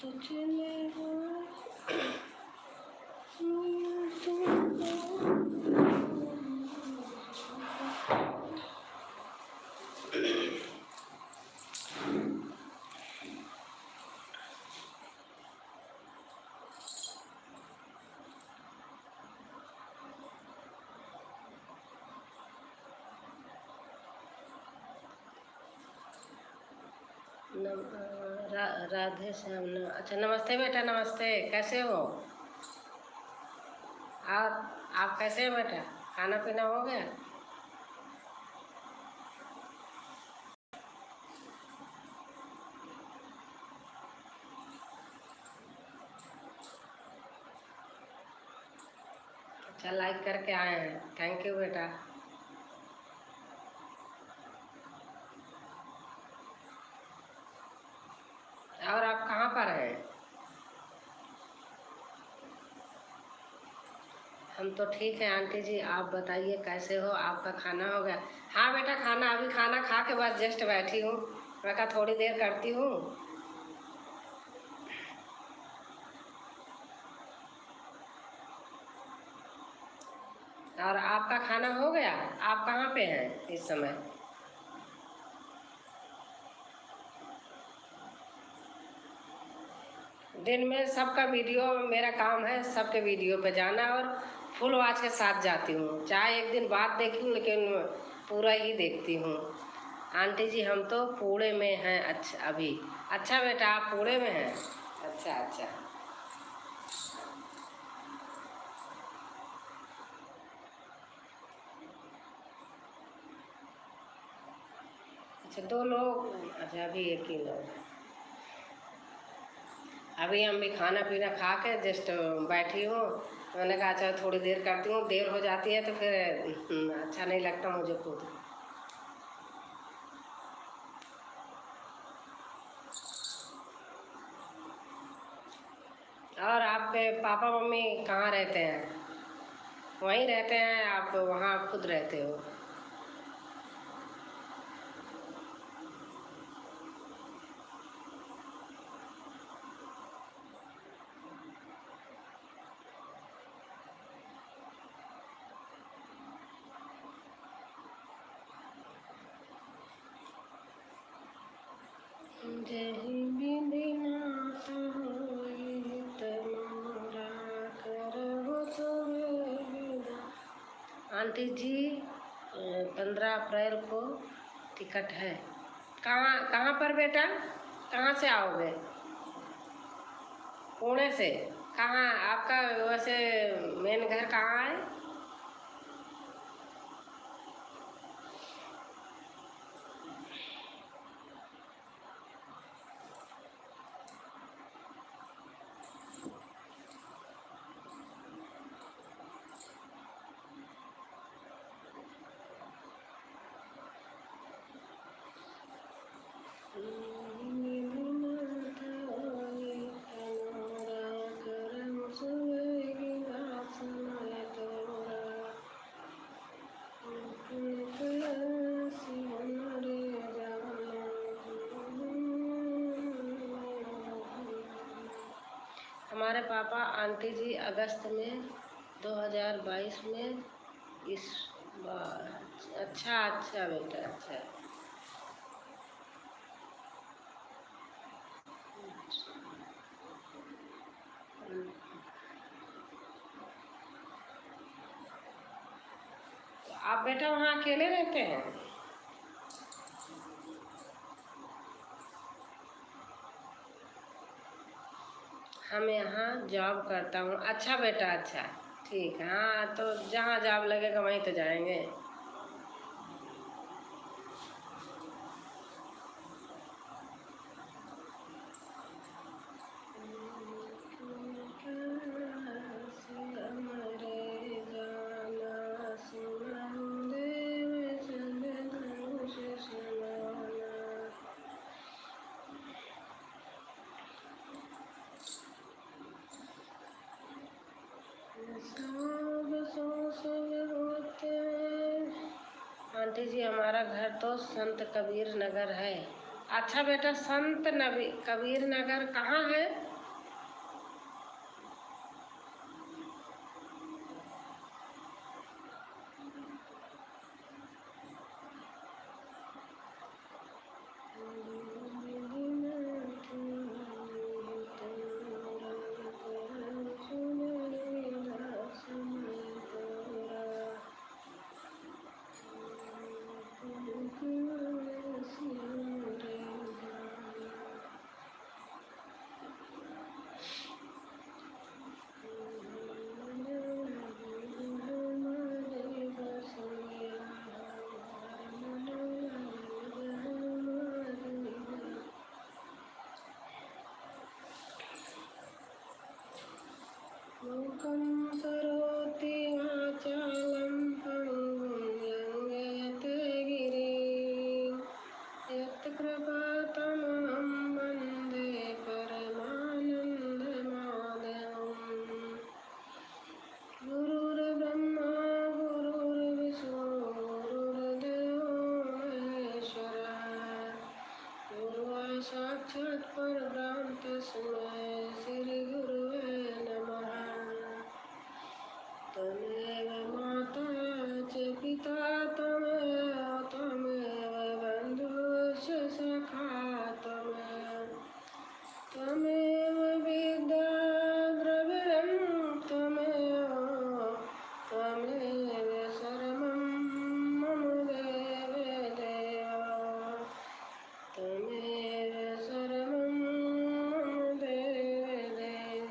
तो चले राधे श्याम। अच्छा, नमस्ते बेटा, नमस्ते। कैसे हो? आप कैसे हैं बेटा? खाना पीना हो गया? अच्छा, लाइक करके आए हैं, थैंक यू बेटा। और आप कहाँ पर हैं? हम तो ठीक है आंटी जी, आप बताइए कैसे हो? आपका खाना हो गया? हाँ बेटा, खाना अभी खाना खा के बस जस्ट बैठी हूँ। मैं कहा थोड़ी देर करती हूँ। और आपका खाना हो गया? आप कहाँ पे हैं इस समय? दिन में सबका वीडियो, मेरा काम है सबके वीडियो पे जाना और फुल वॉच के साथ जाती हूँ। चाहे एक दिन बाद देखी हूँ लेकिन पूरा ही देखती हूँ। आंटी जी हम तो पुणे में हैं। अच्छा अभी। अच्छा बेटा, आप पुणे में हैं? अच्छा अच्छा। अच्छा, 2 लोग? अच्छा, अभी एक ही लोग। अभी हम भी खाना पीना खा के जस्ट बैठी हूँ। मैंने कहा अच्छा थोड़ी देर करती हूँ, देर हो जाती है तो फिर अच्छा नहीं लगता मुझे खुद। और आपके पापा मम्मी कहाँ रहते हैं? वहीं रहते हैं? आप वहाँ खुद रहते हो? जही बिंदिनाथ होई तमोरा करहु सुबेदा। आंटी जी 15 अप्रैल को टिकट है। कहाँ कहाँ पर बेटा? कहाँ से आओगे? पुणे से? कहाँ आपका वैसे मेन घर कहाँ है? हमारे पापा आंटी जी अगस्त में 2022 में इस बार। अच्छा अच्छा बेटा, अच्छा। तो आप बेटा वहाँ अकेले रहते हैं? हम यहाँ जॉब करता हूँ। अच्छा बेटा, अच्छा ठीक है। हाँ तो जहाँ जॉब लगेगा वहीं तो जाएंगे। आंटी जी हमारा घर तो संत कबीर नगर है। अच्छा बेटा, संत नबी कबीर नगर कहाँ है? मूकं करोति वाचालं पङ्गुं लङ्घयते गिरिं यत्कृपातमहं वन्दे परमानन्दमाधवम्। गुरुर्ब्रह्मा गुरुर्विष्णु गुरुर्देवो महेश्वरः गुरुः साक्षात् परब्रह्म तस्मै श्रीगुरुवे नमः। तमेव माता च पिता तमेव बन्धुश्च सखा तमेव विद्या द्रविणं त्वमेव शरणं मम देवदेव त्वमेव शरणं मम देवदेव।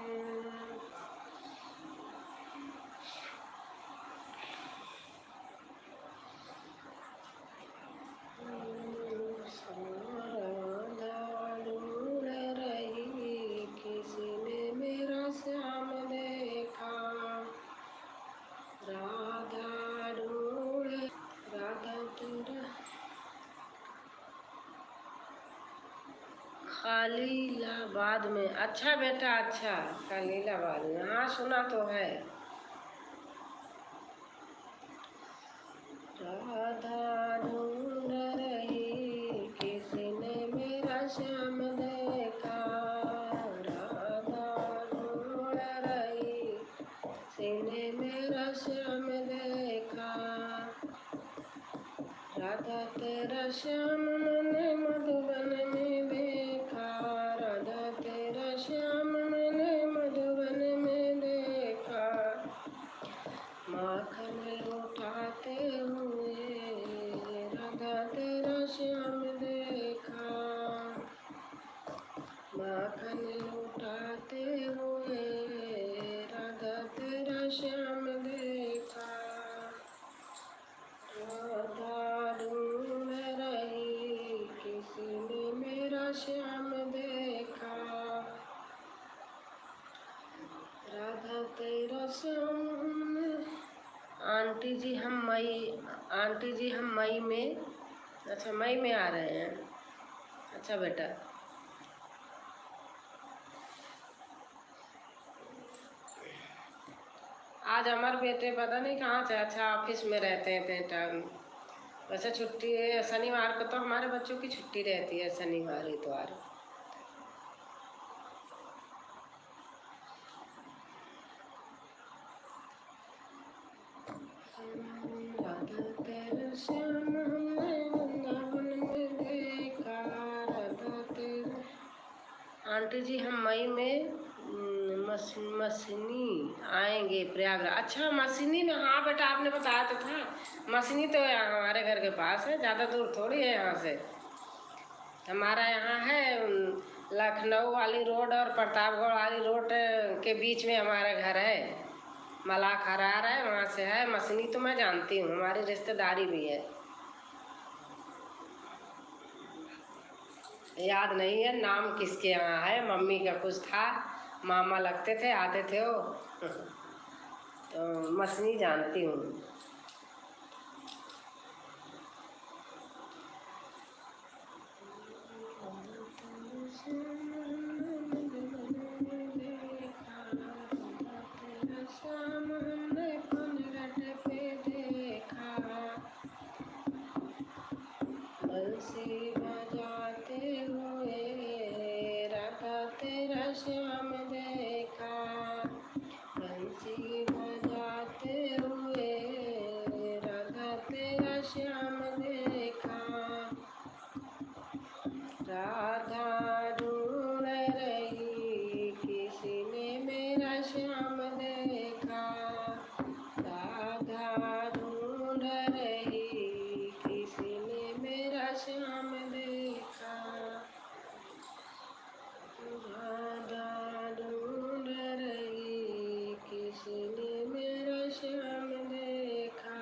ढूंढ रही किसी ने मेरा श्याम देखा, राधा ढूंढ राधा तेरा खलीलाबाद में। अच्छा बेटा, अच्छा खलीलाबाद में, हाँ सुना तो है। राधा ढूंढ रही किसी ने मेरा श्याम देखा, राधा ढूंढ रही किसी ने मेरा श्याम देखा, राधा तेरा श्याम मैंने मधुबन में देखा, राधा तेरा श्याम मैंने मधुबन में देखा, माखन लुटाते हुए राधा तेरा श्याम देखा, माखन लुटाते हुए राधा तेरा श्याम देखा, राधा ढूंढ रही किसी ने मेरा श्याम देखा, राधा तेरा श्याम। आंटी जी हम मई में, अच्छा मई में आ रहे हैं। अच्छा बेटा, आज हमारे बेटे पता नहीं कहाँ से, अच्छा ऑफिस में रहते हैं बेटा। वैसे छुट्टी है शनिवार को, तो हमारे बच्चों की छुट्टी रहती है शनिवार इतवार। राधा तेरा श्याम हमने वृंदावन में देखा, राधा तेरा। आंटी जी हम मई में मसनी आएंगे प्रयागराज। अच्छा मसनी में, हाँ बेटा आपने बताया तो था। मसनी तो हमारे घर के पास है, ज़्यादा दूर थोड़ी है यहाँ से। हमारा यहाँ है लखनऊ वाली रोड और प्रतापगढ़ वाली रोड के बीच में हमारा घर है। मलाख हरार है, वहाँ से है। मसनी तो मैं जानती हूँ, हमारी रिश्तेदारी भी है। याद नहीं है नाम किसके यहाँ है, मम्मी का कुछ था, मामा लगते थे, आते थे वो। तो मसनी जानती हूँ। श्याम देखा, राधा ढूंढ रही किसी ने मेरा श्याम देखा, राधा ढूंढ रही किसी ने मेरा श्याम देखा, राधा ढूंढ रही किसी ने मेरा श्याम देखा।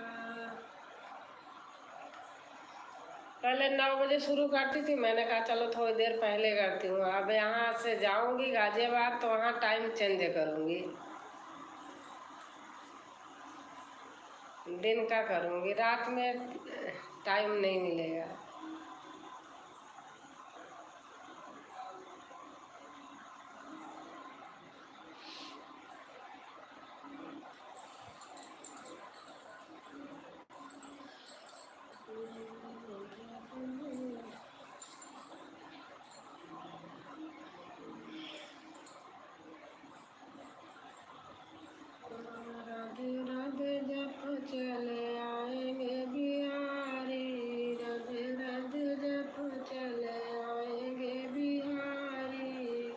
पहले 9 बजे शुरू करती थी, मैंने कहा चलो थोड़ी देर पहले करती हूँ। अब यहाँ से जाऊँगी गाजियाबाद तो वहाँ टाइम चेंज करूँगी, दिन का करूँगी, रात में टाइम नहीं मिलेगा। राधे राधे जप चले आएंगे बिहारी, राधे राधे जप चले आएंगे बिहारी,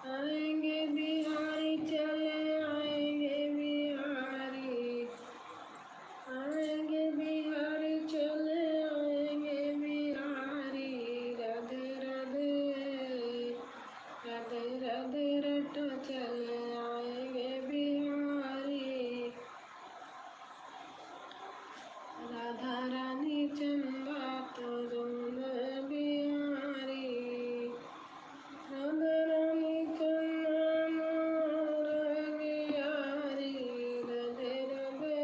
आएंगे बिहारी चले आएंगे बिहारी, आएंगे बिहारी चले आएंगे बिहारी, राधे राधे राधे राधे रट चले आएंगे बिहारी, राधा रानी चंदा तो दोनों बिहारी, राधा रानी चंदा मोर बिहारी, राधे राधे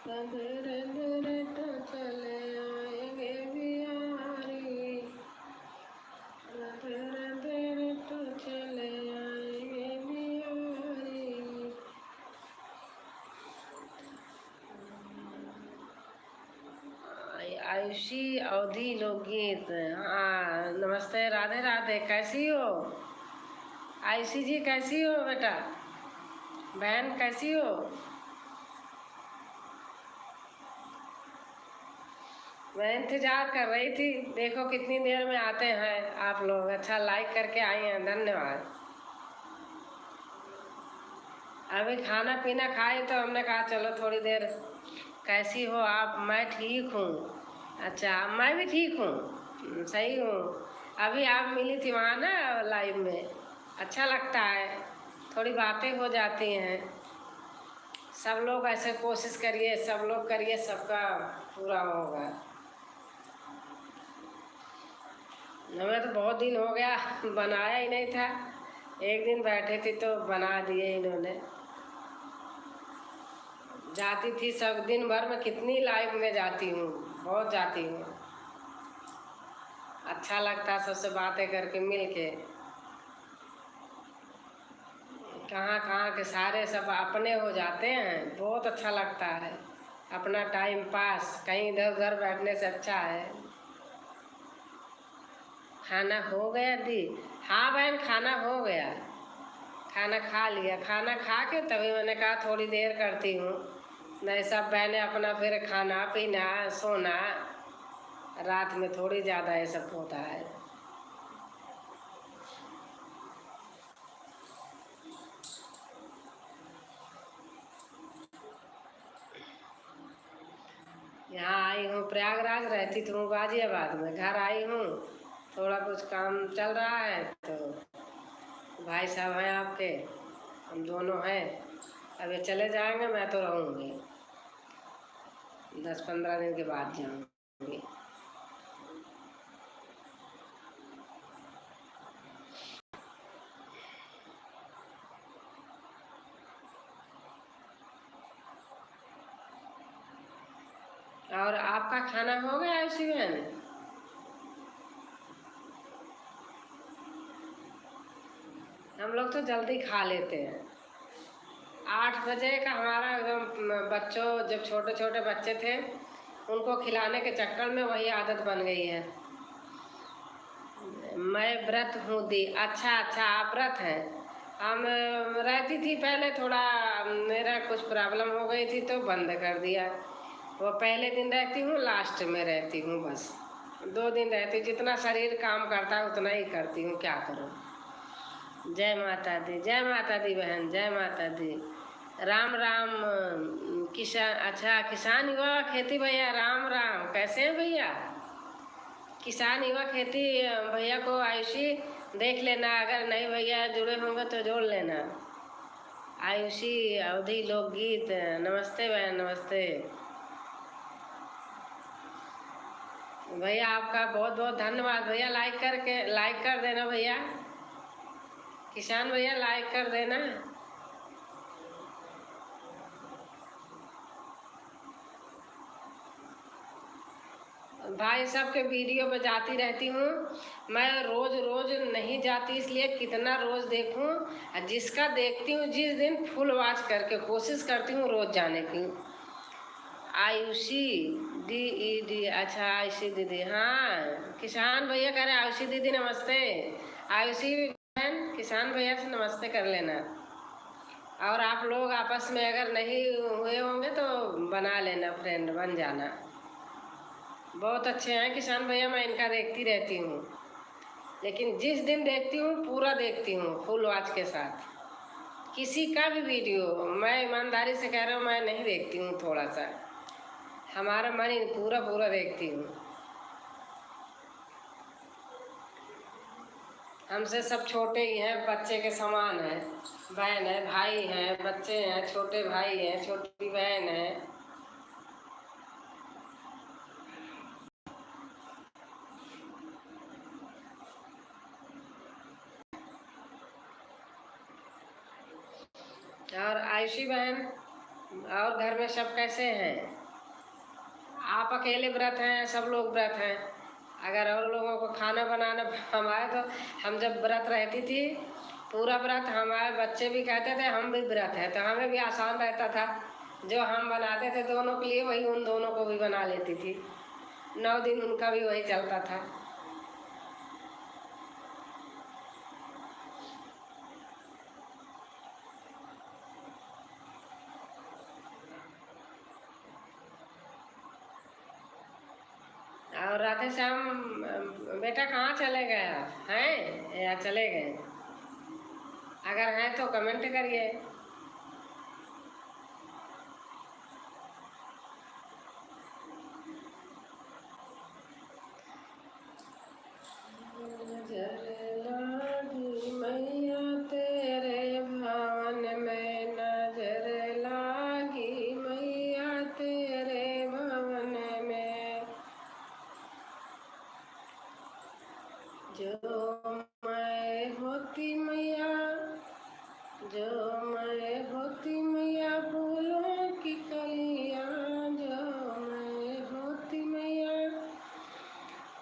राधे राधे रट चले आएंगे बिहारी, राधे राधे रट चले आएंगे बिहारी। आयुषी अवधि लोकगीत। हाँ नमस्ते, राधे राधे, कैसी हो आयुषी जी? कैसी हो बेटा, बहन कैसी हो? मैं इंतजार कर रही थी, देखो कितनी देर में आते हैं आप लोग। अच्छा लाइक करके आई हैं, धन्यवाद। अभी खाना पीना खाए तो हमने कहा चलो थोड़ी देर। कैसी हो आप? मैं ठीक हूँ। अच्छा मैं भी ठीक हूँ, सही हूँ। अभी आप मिली थी वहाँ ना लाइव में, अच्छा लगता है, थोड़ी बातें हो जाती हैं। सब लोग ऐसे कोशिश करिए, सब लोग करिए, सबका पूरा होगा। हमें तो बहुत दिन हो गया, बनाया ही नहीं था। एक दिन बैठे थे तो बना दिए इन्होंने। जाती थी सब, दिन भर में कितनी लाइव में जाती हूँ, बहुत जाती हूँ। अच्छा लगता है सबसे बातें करके, मिल के। कहाँ कहाँ के सारे सब अपने हो जाते हैं, बहुत अच्छा लगता है। अपना टाइम पास कहीं इधर उधर बैठने से अच्छा है। खाना हो गया दी? हाँ बहन खाना हो गया, खाना खा लिया। खाना खा के तभी मैंने कहा थोड़ी देर करती हूँ। नहीं सब बहनें अपना फिर खाना पीना सोना, रात में थोड़ी ज़्यादा ये सब होता है। यहाँ आई हूँ, प्रयागराज रहती तो हूँ गाजियाबाद में, घर आई हूँ। थोड़ा कुछ काम चल रहा है तो भाई साहब हैं आपके, हम दोनों हैं। अब ये चले जाएंगे, मैं तो रहूँगी, 10-15 दिन के बाद जाऊँगी। और आपका खाना हो गया उसी में? हम लोग तो जल्दी खा लेते हैं। 8 बजे का हमारा बच्चों, जब छोटे छोटे बच्चे थे उनको खिलाने के चक्कर में वही आदत बन गई है। मैं व्रत हूँ दी। अच्छा अच्छा आप व्रत हैं। हम रहती थी पहले, थोड़ा मेरा कुछ प्रॉब्लम हो गई थी तो बंद कर दिया। वो पहले दिन रहती हूँ, लास्ट में रहती हूँ, बस 2 दिन रहती हूँ। जितना शरीर काम करता है उतना ही करती हूँ, क्या करूँ। जय माता दी, जय माता दी बहन, जय माता दी। राम राम। किसान, अच्छा किसान युवा खेती भैया, राम राम, कैसे हैं भैया। किसान युवा खेती भैया को आयुषी देख लेना, अगर नहीं भैया जुड़े होंगे तो जोड़ लेना। आयुषी अवधि लोकगीत, नमस्ते बहन, नमस्ते भैया, आपका बहुत बहुत धन्यवाद भैया। लाइक कर देना भैया, किसान भैया लाइक कर देना। भाई सबके वीडियो पे जाती रहती हूँ मैं, रोज रोज नहीं जाती, इसलिए कितना रोज देखूँ। जिसका देखती हूँ जिस दिन फुल वॉच करके कोशिश करती हूँ रोज जाने की। आयुषी DED, अच्छा आयुषी दीदी, हाँ किसान भैया कह रहे हैं आयुषी दीदी नमस्ते। आयुषी बहन किसान भैया से नमस्ते कर लेना। और आप लोग आपस में अगर नहीं हुए होंगे तो बना लेना, फ्रेंड बन जाना। बहुत अच्छे हैं किसान भैया, मैं इनका देखती रहती हूँ, लेकिन जिस दिन देखती हूँ पूरा देखती हूँ फुल वॉच के साथ। किसी का भी वीडियो मैं ईमानदारी से कह रहा हूँ मैं नहीं देखती हूँ, थोड़ा सा हमारा मन पूरा पूरा देखती हूँ। हमसे सब छोटे ही हैं, बच्चे के समान हैं। बहन है, भाई हैं, बच्चे हैं, छोटे भाई हैं, छोटी बहन है। और आयुषी बहन, और घर में सब कैसे हैं। आप अकेले व्रत हैं, सब लोग व्रत हैं। अगर और लोगों को खाना बनाना, हमारे तो हम जब व्रत रहती थी पूरा व्रत, हमारे बच्चे भी कहते थे हम भी व्रत हैं, तो हमें भी आसान रहता था। जो हम बनाते थे दोनों के लिए वही उन दोनों को भी बना लेती थी। 9 दिन उनका भी वही चलता था। और राधे श्याम बेटा कहाँ चले गए आप, हैं या चले गए। अगर हैं तो कमेंट करिए। नजर लागी मैया तेरे भवन में, नजर लागी मैया तेरे भवन में। जो मैं होती मैया, जो मैं होती मैया फूलों की कलियां, जो मैं होती मैया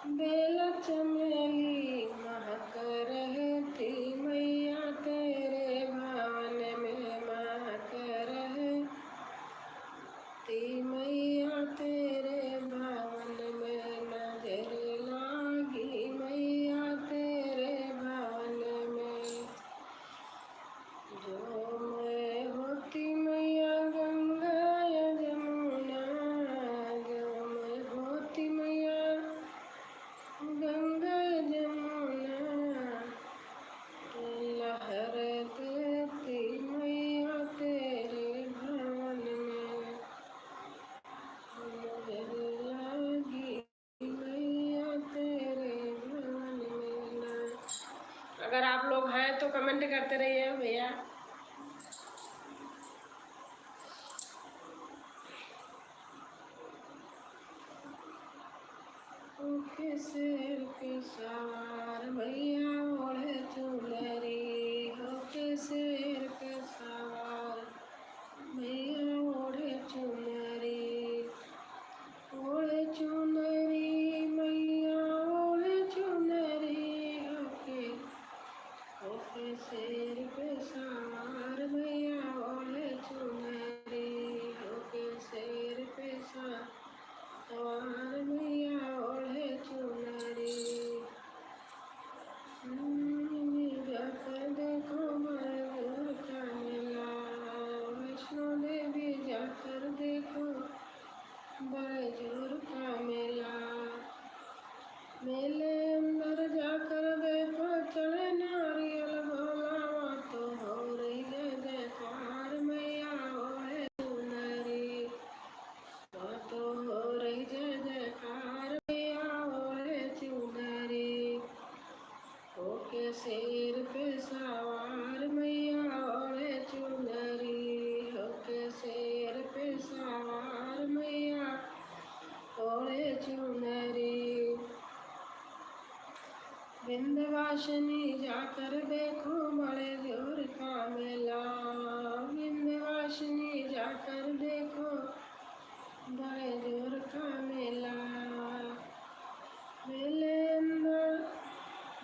बेला चमेली महक रहती मैया तेरे भवन में, महक रहती मैया तेरे भवन में। नजर लागी मैया तेरे भवन में। जो मैं होती मैया गंगा या जमुना, जो मैं होती मैया गंगा जमुना, लहर देती मैया तेरे भवन में। नजर लागी मैया तेरे भवन में। अगर आप लोग हैं तो कमेंट करते रहिए भैया। के शेर पे सवार भैया ओढ़े चुनरी, होके शेर पे सवार भैया ओढ़े चुनरी, ओढ़े चुनरी मैया ओढ़े चुनरी, होके होके शेर पे सवार भैया ओढ़े चुनरी, होके शेर पे सवार भैया ओढ़े चुनरी। जाकर देखो बरगद का मेला, वैष्णो देवी पे सवार मैया ओढ़े चुनरी। विंध्यवासिनी जाकर देखो बड़े जोर का मेला, विंध्यवासिनी जाकर देखो बड़े जोर का मेला। मेले अंदर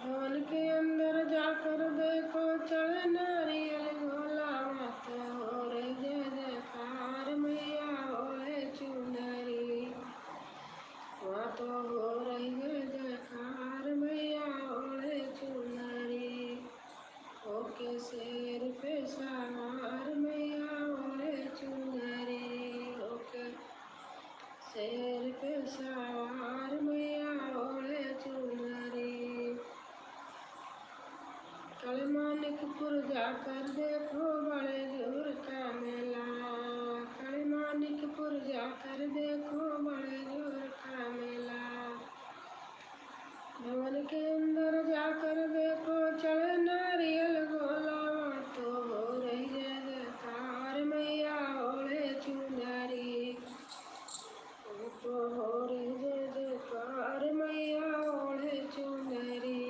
भवन के अंदर जाकर देखो चढ़े नारियल गोला, मत हो रे जय जयकार मैया ओढ़े चुनरी। वहाँ तो हो रही जय जयकार मैया ओढ़े चुनरी। ओके शेर पे सवार मैया ओढ़े चुनरी, ओके शेर पे सवार मैया ओढ़े चुनरी। कलमानिकपुर जाकर देखो बड़े जोर का मेला, कलमानिकपुर जाकर देखो बड़े जोर का मेला। भवन के अंदर जाकर देखो चढ़े नारियल गोला, तो हो रही जय जयकार मैया ओढ़े चुनरी, तो हो रही जय जयकार मैया ओढ़े चुनरी।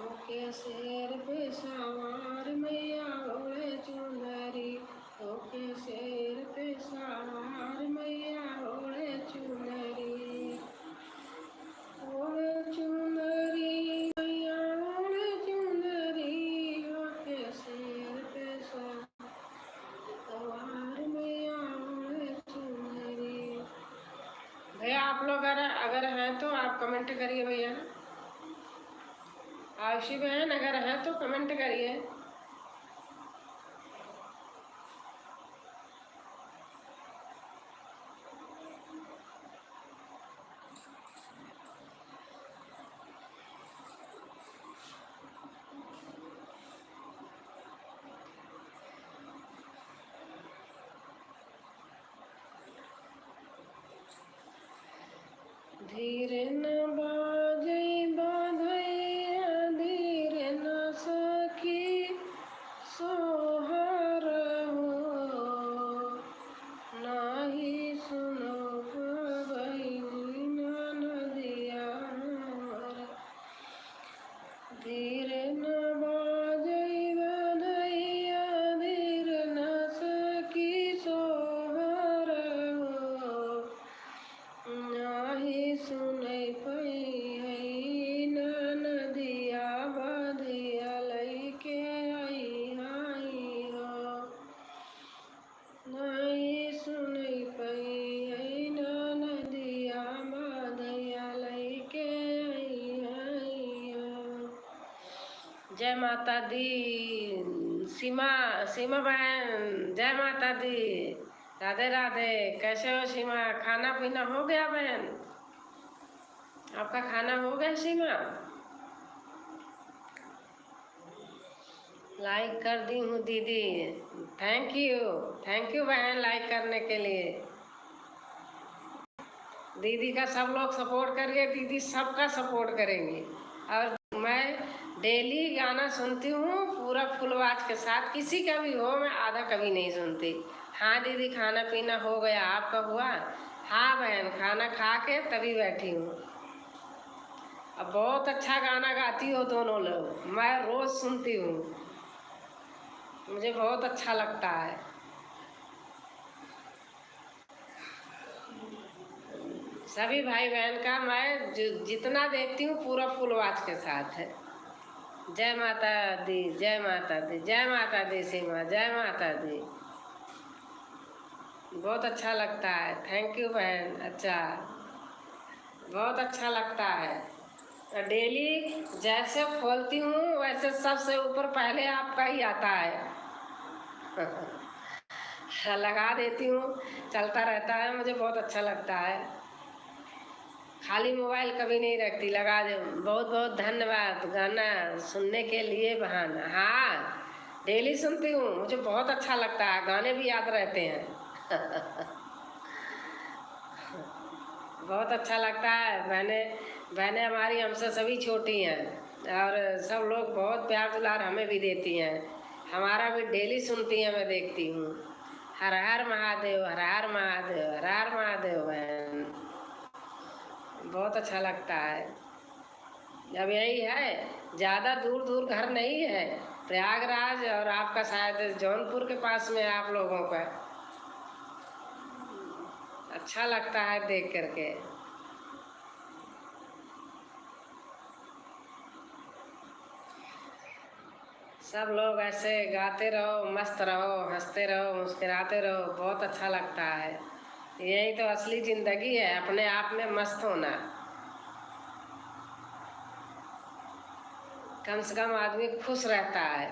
ओके शेर पे सवार मैया ओढ़े चुनरी, ओके शेर पे सवार मैया ओढ़े चुनरी। ओढ़े चुनरी मैया ओढ़े चुनरी, ओके शेर पे सवार मैया ओढ़े चुनरी। भैया आप लोग अगर हैं तो आप कमेंट करिए भैया। आयुषी बहन अगर है तो कमेंट करिए। धीरे न बाजई बाधैया, धीरे न सखी सोहर हो, नाही सुनो बहिनी नदिया। धीरे न बाजई बाधैया, धीरे न सखी सोहर हो, नाही सुनै पई है नदिया बधिया लैके आई हो, नहीं सुनै पई है नदिया बधिया लैके आई हो। जय माता दी। सीमा बहन जय माता दी, राधे राधे। कैसे हो सीमा? खाना पीना हो गया बहन? आपका खाना हो गया सीमा? लाइक कर दी हूँ दीदी, थैंक यू बहन लाइक करने के लिए। दीदी का सब लोग सपोर्ट करिए, दीदी सबका सपोर्ट करेंगी। और मैं डेली गाना सुनती हूँ पूरा फुल आवाज के साथ, किसी का भी हो मैं आधा कभी नहीं सुनती। हाँ दीदी खाना पीना हो गया, आपका हुआ? हाँ बहन खाना खा के तभी बैठी हूँ। अब बहुत अच्छा गाना गाती हो दोनों लोग, मैं रोज सुनती हूँ, मुझे बहुत अच्छा लगता है। सभी भाई बहन का मैं जितना देखती हूँ पूरा फुल आवाज के साथ है। जय माता दी, जय माता दी, जय माता दी सीमा, जय माता दी। बहुत अच्छा लगता है, थैंक यू बहन। अच्छा बहुत अच्छा लगता है। डेली जैसे खोलती हूँ वैसे सबसे ऊपर पहले आपका ही आता है। लगा देती हूँ, चलता रहता है, मुझे बहुत अच्छा लगता है। खाली मोबाइल कभी नहीं रखती, लगा दे। बहुत बहुत धन्यवाद गाना सुनने के लिए बहन। हाँ डेली सुनती हूँ, मुझे बहुत अच्छा लगता है, गाने भी याद रहते हैं। बहुत अच्छा लगता है। बहनें हमारी हमसे सभी छोटी हैं और सब लोग बहुत प्यार दुलार हमें भी देती हैं। हमारा भी डेली सुनती हैं, मैं देखती हूँ। हर हर महादेव, हर हर महादेव, हर हर महादेव बहन, बहुत अच्छा लगता है। अब यही है, ज़्यादा दूर दूर घर नहीं है, प्रयागराज और आपका शायद जौनपुर के पास में आप लोगों का। अच्छा लगता है देख करके। सब लोग ऐसे गाते रहो, मस्त रहो, हंसते रहो, मुस्कुराते रहो, बहुत अच्छा लगता है। यही तो असली ज़िंदगी है, अपने आप में मस्त होना। कम से कम आदमी खुश रहता है।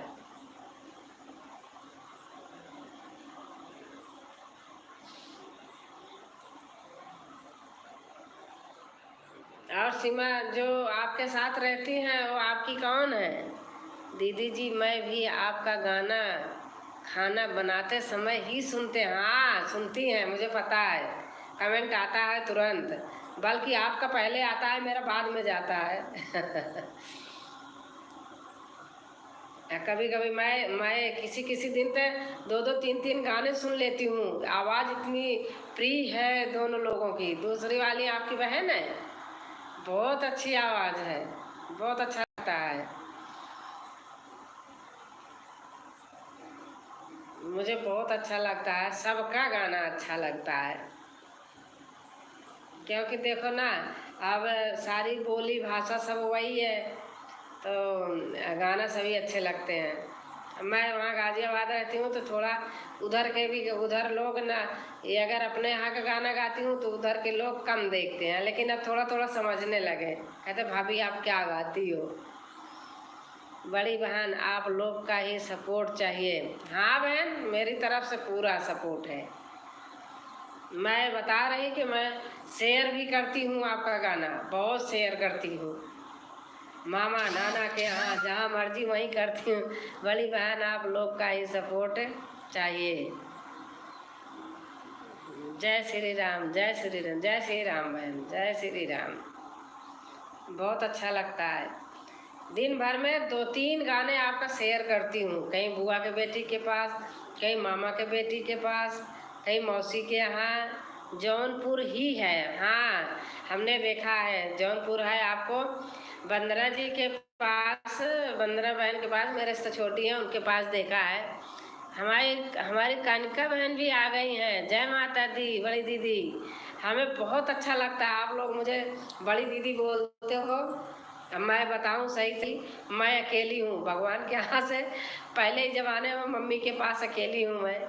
और सीमा, जो आपके साथ रहती हैं वो आपकी कौन है? दीदी जी, मैं भी आपका गाना खाना बनाते समय ही सुनते हैं। हाँ, सुनती हैं, मुझे पता है, कमेंट आता है तुरंत, बल्कि आपका पहले आता है, मेरा बाद में जाता है। कभी कभी मैं किसी दिन तक 2-2 3-3 गाने सुन लेती हूँ। आवाज़ इतनी प्रिय है दोनों लोगों की। दूसरी वाली आपकी बहन है, बहुत अच्छी आवाज़ है, बहुत अच्छा लगता है। मुझे बहुत अच्छा लगता है, सबका गाना अच्छा लगता है। क्योंकि देखो ना, अब सारी बोली भाषा सब वही है, तो गाना सभी अच्छे लगते हैं। मैं वहाँ गाज़ियाबाद रहती हूँ तो थोड़ा उधर के भी, उधर लोग ना, ये अगर अपने यहाँ का गाना गाती हूँ तो उधर के लोग कम देखते हैं, लेकिन अब थोड़ा थोड़ा समझने लगे, कहते भाभी आप क्या गाती हो। बड़ी बहन, आप लोग का ही सपोर्ट चाहिए। हाँ बहन, मेरी तरफ से पूरा सपोर्ट है। मैं बता रही कि मैं शेयर भी करती हूँ आपका गाना, बहुत शेयर करती हूँ, मामा नाना के यहाँ जहाँ मर्जी वहीं करती हूँ। बड़ी बहन, आप लोग का ही सपोर्ट चाहिए। जय श्री राम, जय श्री राम, जय श्री राम बहन, जय श्री राम। बहुत अच्छा लगता है। दिन भर में 2-3 गाने आपका शेयर करती हूँ, कहीं बुआ के बेटी के पास, कहीं मामा के बेटी के पास, कहीं मौसी के यहाँ। जौनपुर ही है, हाँ, हमने देखा है, जौनपुर है आपको बंदरा जी के पास, बंदरा बहन के पास, मेरे से छोटी हैं, उनके पास देखा है। हमारी हमारी कानिका बहन भी आ गई हैं। जय माता दी बड़ी दीदी, हमें बहुत अच्छा लगता है, आप लोग मुझे बड़ी दीदी बोलते हो। अब मैं बताऊं सही थी, मैं अकेली हूँ भगवान के यहाँ से, पहले ही ज़माने में मम्मी के पास अकेली हूँ मैं।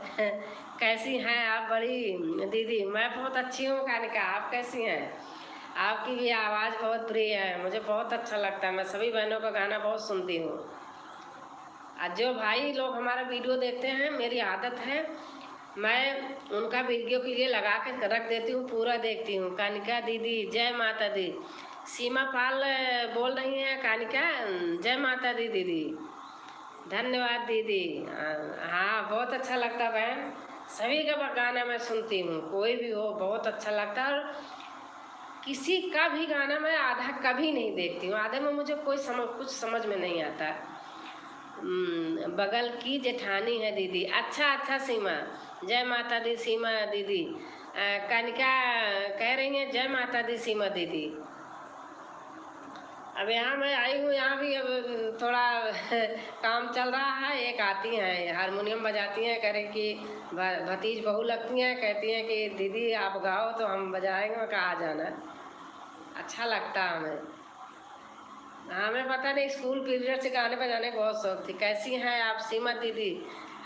कैसी हैं आप बड़ी दीदी? मैं बहुत अच्छी हूँ कानिका, आप कैसी हैं? आपकी भी आवाज़ बहुत प्रिय है, मुझे बहुत अच्छा लगता है, मैं सभी बहनों का गाना बहुत सुनती हूँ। और जो भाई लोग हमारा वीडियो देखते हैं, मेरी आदत है, मैं उनका वीडियो के लिए लगा के रख देती हूँ, पूरा देखती हूँ। कानिका दीदी जय माता दी। सीमा पाल बोल रही हैं, कानिका जय माता दी दीदी, धन्यवाद दीदी। हाँ, बहुत अच्छा लगता है बहन, सभी का गाना मैं सुनती हूँ, कोई भी हो बहुत अच्छा लगता है। और किसी का भी गाना मैं आधा कभी नहीं देखती हूँ, आधे में मुझे कुछ समझ में नहीं आता। बगल की जेठानी है दीदी, अच्छा सीमा, जय माता दी सीमा दीदी। कनिका कह रही हैं जय माता दी सीमा दीदी। अब यहाँ मैं आई हूँ, यहाँ भी अब थोड़ा काम चल रहा है। एक आती हैं, हारमोनियम बजाती हैं, कह रही कि भतीज बहू लगती हैं, कहती हैं कि दीदी आप गाओ तो हम बजाएंगे। मैं कहा आ जाना, अच्छा लगता है हमें। हमें पता नहीं, स्कूल पीरियड से गाने बजाने का बहुत शौक थी। कैसी हैं आप सीमा दीदी?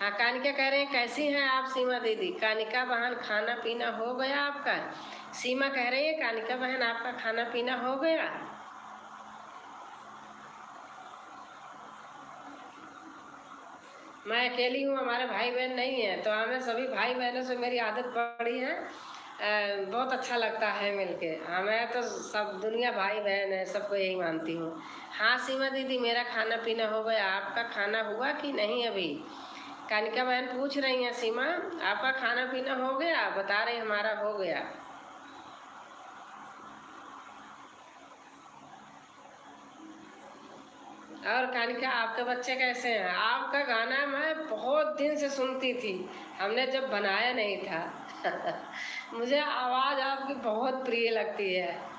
हाँ, कानिका कह रहे हैं कैसी हैं आप सीमा दीदी? कानिका बहन खाना पीना हो गया आपका? सीमा कह रही है कानिका बहन आपका खाना पीना हो गया? मैं अकेली हूँ, हमारे भाई बहन नहीं हैं, तो हमें सभी भाई बहनों से मेरी आदत पड़ी है। बहुत अच्छा लगता है मिलके। हमें तो सब दुनिया भाई बहन है, सबको यही मानती हूँ। हाँ सीमा दीदी, मेरा खाना पीना हो गया, आपका खाना हुआ कि नहीं अभी? कानिका बहन पूछ रही हैं, सीमा आपका खाना पीना हो गया? बता रही हमारा हो गया। और कानिका आपके बच्चे कैसे हैं? आपका गाना मैं बहुत दिन से सुनती थी, हमने जब बनाया नहीं था। मुझे आवाज़ आपकी बहुत प्रिय लगती है।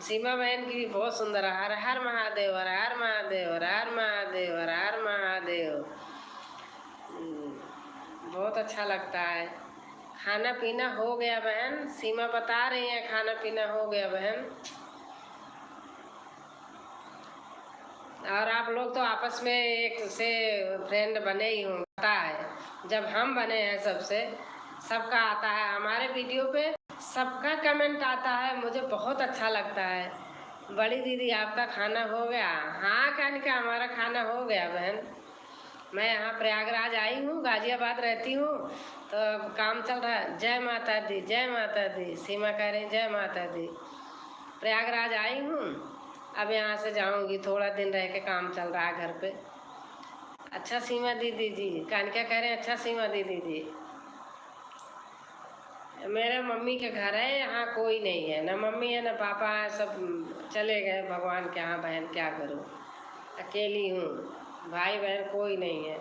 सीमा बहन की भी बहुत सुंदर है। हर हर महादेव, हर हर महादेव, हर हर महादेव, हर हर महादेव। बहुत अच्छा लगता है। खाना पीना हो गया बहन? सीमा बता रही है खाना पीना हो गया बहन। और आप लोग तो आपस में एक से फ्रेंड बने ही हों, पता है। जब हम बने हैं सबसे, सबका आता है हमारे वीडियो पे, सबका कमेंट आता है, मुझे बहुत अच्छा लगता है। बड़ी दीदी आपका खाना हो गया? हाँ कानिका हमारा खाना हो गया बहन। मैं यहाँ प्रयागराज आई हूँ, गाजियाबाद रहती हूँ, तो काम चल रहा है। जय माता दी, जय माता दी। सीमा कह रही जय माता दी। प्रयागराज आई हूँ, अब यहाँ से जाऊँगी, थोड़ा दिन रह के काम चल रहा है घर पे। अच्छा सीमा दीदी जी, कानिका कह रहे हैं अच्छा सीमा दीदी जी। मेरे मम्मी के घर है, यहाँ कोई नहीं है, ना मम्मी है ना पापा है, सब चले गए भगवान के यहाँ। बहन क्या करूँ, अकेली हूँ, भाई बहन कोई नहीं है।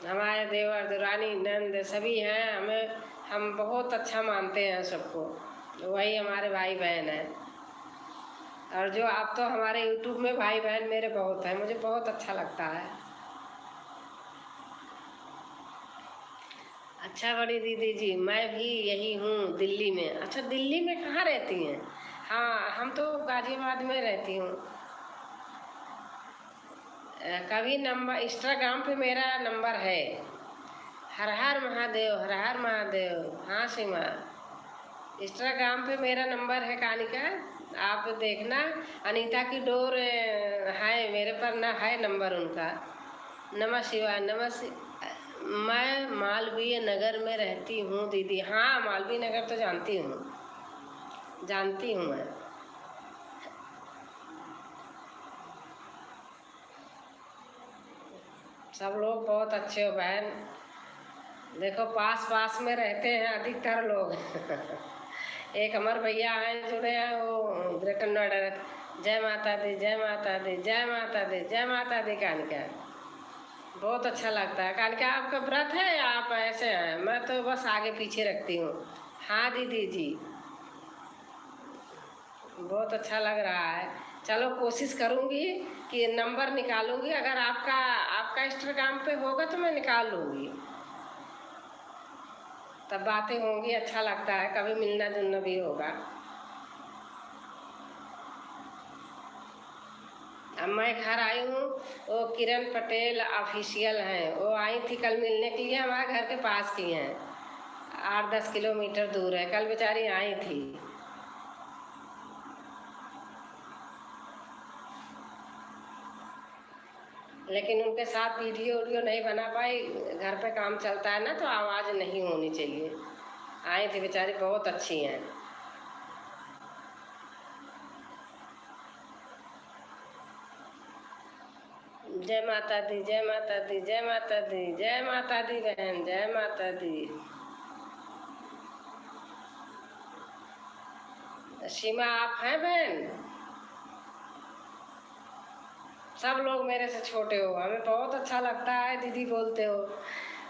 हमारे देवर देवरानी नंद सभी हैं, हम बहुत अच्छा मानते हैं सबको, वही हमारे भाई बहन हैं। और जो आप तो हमारे YouTube में भाई बहन मेरे बहुत हैं, मुझे बहुत अच्छा लगता है। अच्छा बड़ी दीदी जी, मैं भी यही हूँ दिल्ली में। अच्छा दिल्ली में कहाँ रहती हैं? हाँ हम तो गाजियाबाद में रहती हूँ। कभी नंबर इंस्टाग्राम पे मेरा नंबर है, हर हर महादेव, हर हर महादेव। हाँ सीमा, इंस्टाग्राम पे मेरा नंबर है कानिका, आप देखना। अनीता की डोर है मेरे पर ना, है नंबर उनका। नमः शिवाय, मैं मालवीय नगर में रहती हूँ दीदी। हाँ मालवीय नगर तो जानती हूँ, जानती हूँ मैं। सब लोग बहुत अच्छे हो बहन, देखो पास पास में रहते हैं अधिकतर लोग। एक हमारे भैया हैं जुड़े हैं, वो ग्रेटर नोएडा रहते। जय माता दी, जय माता दी, जय माता दी, जय माता दी। कानिका बहुत अच्छा लगता है। कानिका आपका व्रत है या आप ऐसे हैं? मैं तो बस आगे पीछे रखती हूँ। हाँ दीदी जी, बहुत अच्छा लग रहा है। चलो कोशिश करूँगी कि नंबर निकालूंगी, अगर आपका इंस्टाग्राम पे होगा तो मैं निकाल लूँगी, तब बातें होंगी, अच्छा लगता है, कभी मिलना जुलना भी होगा। अब मैं घर आई हूँ, वो किरण पटेल ऑफिशियल हैं, वो आई थी कल मिलने के लिए, हमारे घर के पास की हैं, 8-10 किलोमीटर दूर है। कल बेचारी आई थी। लेकिन उनके साथ वीडियो नहीं बना पाई, घर पे काम चलता है ना, तो आवाज़ नहीं होनी चाहिए। आई थी बेचारी, बहुत अच्छी हैं। जय माता दी, जय माता दी, जय माता दी, जय माता दी बहन, जय माता दी। सीमा आप हैं बहन? सब लोग मेरे से छोटे हो, हमें बहुत अच्छा लगता है दीदी बोलते हो।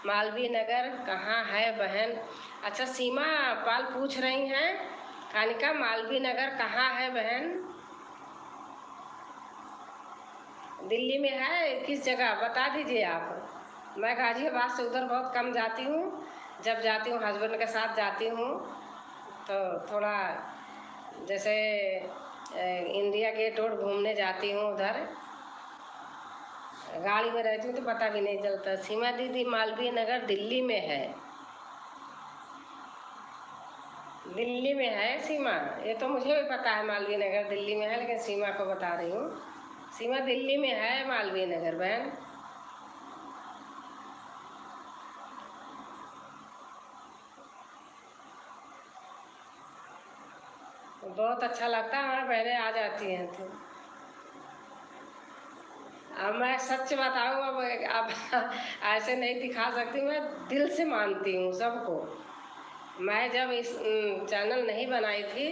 मालवीय नगर कहाँ है बहन? अच्छा सीमा पाल पूछ रही हैं कानिका, मालवीय नगर कहाँ है बहन? दिल्ली में है, किस जगह बता दीजिए आप। मैं गाजियाबाद से उधर बहुत कम जाती हूँ, जब जाती हूँ हस्बैंड के साथ जाती हूँ, तो थोड़ा जैसे इंडिया गेट रोड घूमने जाती हूँ, उधर गाड़ी में रहती हूँ तो पता भी नहीं चलता। सीमा दीदी मालवीय नगर दिल्ली में है, दिल्ली में है सीमा, ये तो मुझे भी पता है मालवीय नगर दिल्ली में है, लेकिन सीमा को बता रही हूँ, सीमा दिल्ली में है मालवीय नगर बहन। बहुत अच्छा लगता है, हमारी बहनें आ जाती हैं तो। अब मैं सच बताऊँ, अब ऐसे नहीं दिखा सकती, मैं दिल से मानती हूँ सबको। मैं जब इस चैनल नहीं बनाई थी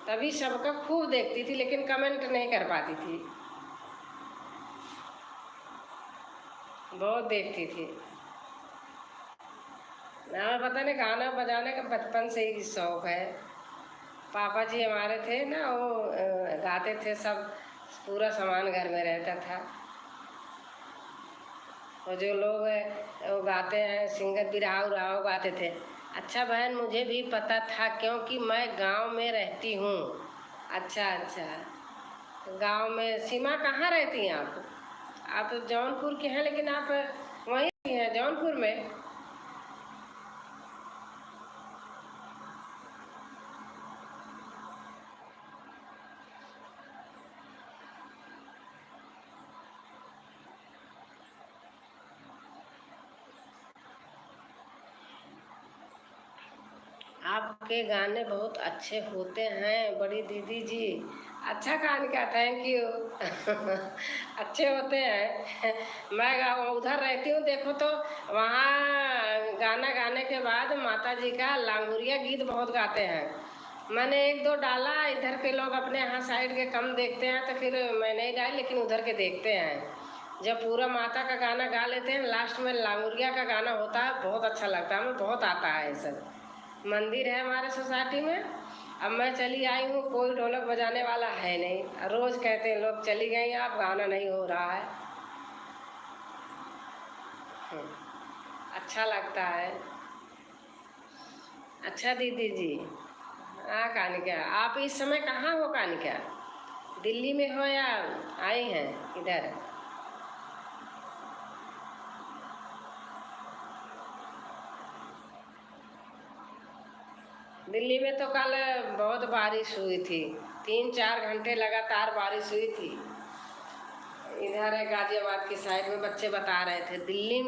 तभी सबका खूब देखती थी, लेकिन कमेंट नहीं कर पाती थी। बहुत देखती थी। हमें पता नहीं, गाना बजाने का बचपन से ही शौक है। पापा जी हमारे थे ना, वो गाते थे सब, पूरा सामान घर में रहता था। और जो लोग वो गाते हैं सिंगर, बिरहाऊ राव गाते थे। अच्छा बहन, मुझे भी पता था क्योंकि मैं गांव में रहती हूँ। अच्छा अच्छा, गांव में। सीमा कहाँ रहती हैं आप? आप जौनपुर के हैं, लेकिन आप वहीं हैं जौनपुर में। आपके गाने बहुत अच्छे होते हैं बड़ी दीदी जी। अच्छा गाने का, थैंक यू। अच्छे होते हैं। मैं उधर रहती हूँ, देखो तो वहाँ गाना गाने के बाद माता जी का लांगुरिया गीत बहुत गाते हैं। मैंने एक दो डाला, इधर के लोग अपने यहाँ साइड के कम देखते हैं, तो फिर मैं नहीं डाली, लेकिन उधर के देखते हैं। जब पूरा माता का गाना गा लेते हैं, लास्ट में लांगुरिया का गाना होता है, बहुत अच्छा लगता है, हमें बहुत आता है ये सब। मंदिर है हमारे सोसाइटी में। अब मैं चली आई हूँ, कोई ढोलक बजाने वाला है नहीं। रोज कहते हैं लोग, चली गई आप, गाना नहीं हो रहा है। अच्छा लगता है। अच्छा दीदी जी। हाँ कानिका, आप इस समय कहाँ हो कानिका? दिल्ली में हो या आई हैं इधर? दिल्ली में तो कल बहुत बारिश हुई थी, 3-4 घंटे लगातार बारिश हुई थी। इधर है गाजियाबाद की साइड में, बच्चे बता रहे थे दिल्ली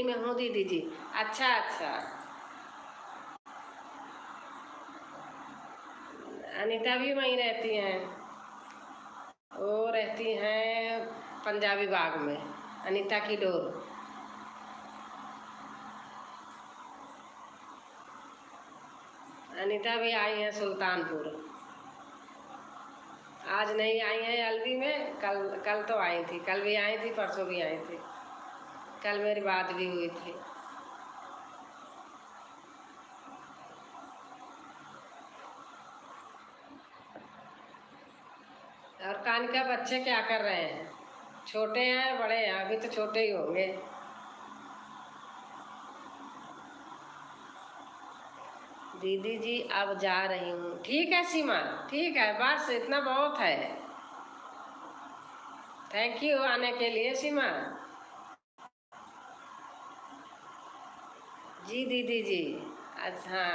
में हूँ दीदी जी। अच्छा अच्छा। अनीता भी वहीं रहती हैं, वो रहती हैं पंजाबी बाग में, अनीता की डोर। अनीता भी आई हैं सुल्तानपुर। आज नहीं आई हैं एलवी में, कल कल तो आई थी, कल भी आई थी, परसों भी आई थी। कल मेरी बात भी हुई थी। और कान का बच्चे क्या कर रहे हैं? छोटे हैं बड़े हैं? अभी तो छोटे ही होंगे। दीदी जी अब जा रही हूँ। ठीक है सीमा, ठीक है, बस इतना बहुत है। थैंक यू आने के लिए सीमा जी। दीदी जी अच्छा।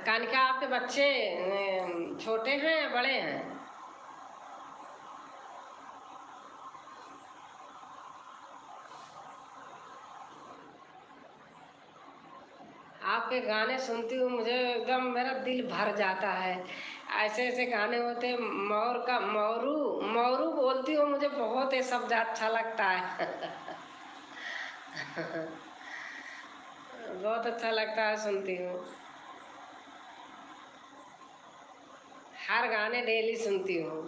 कानिका, आपके बच्चे छोटे हैं या बड़े हैं? आपके गाने सुनती हूँ, मुझे एकदम मेरा दिल भर जाता है। ऐसे ऐसे गाने होते हैं, मोर का मोरू मोरू बोलती हूँ, मुझे बहुत ये शब्द अच्छा लगता है। बहुत अच्छा लगता है, सुनती हूँ। हर गाने डेली सुनती हूँ।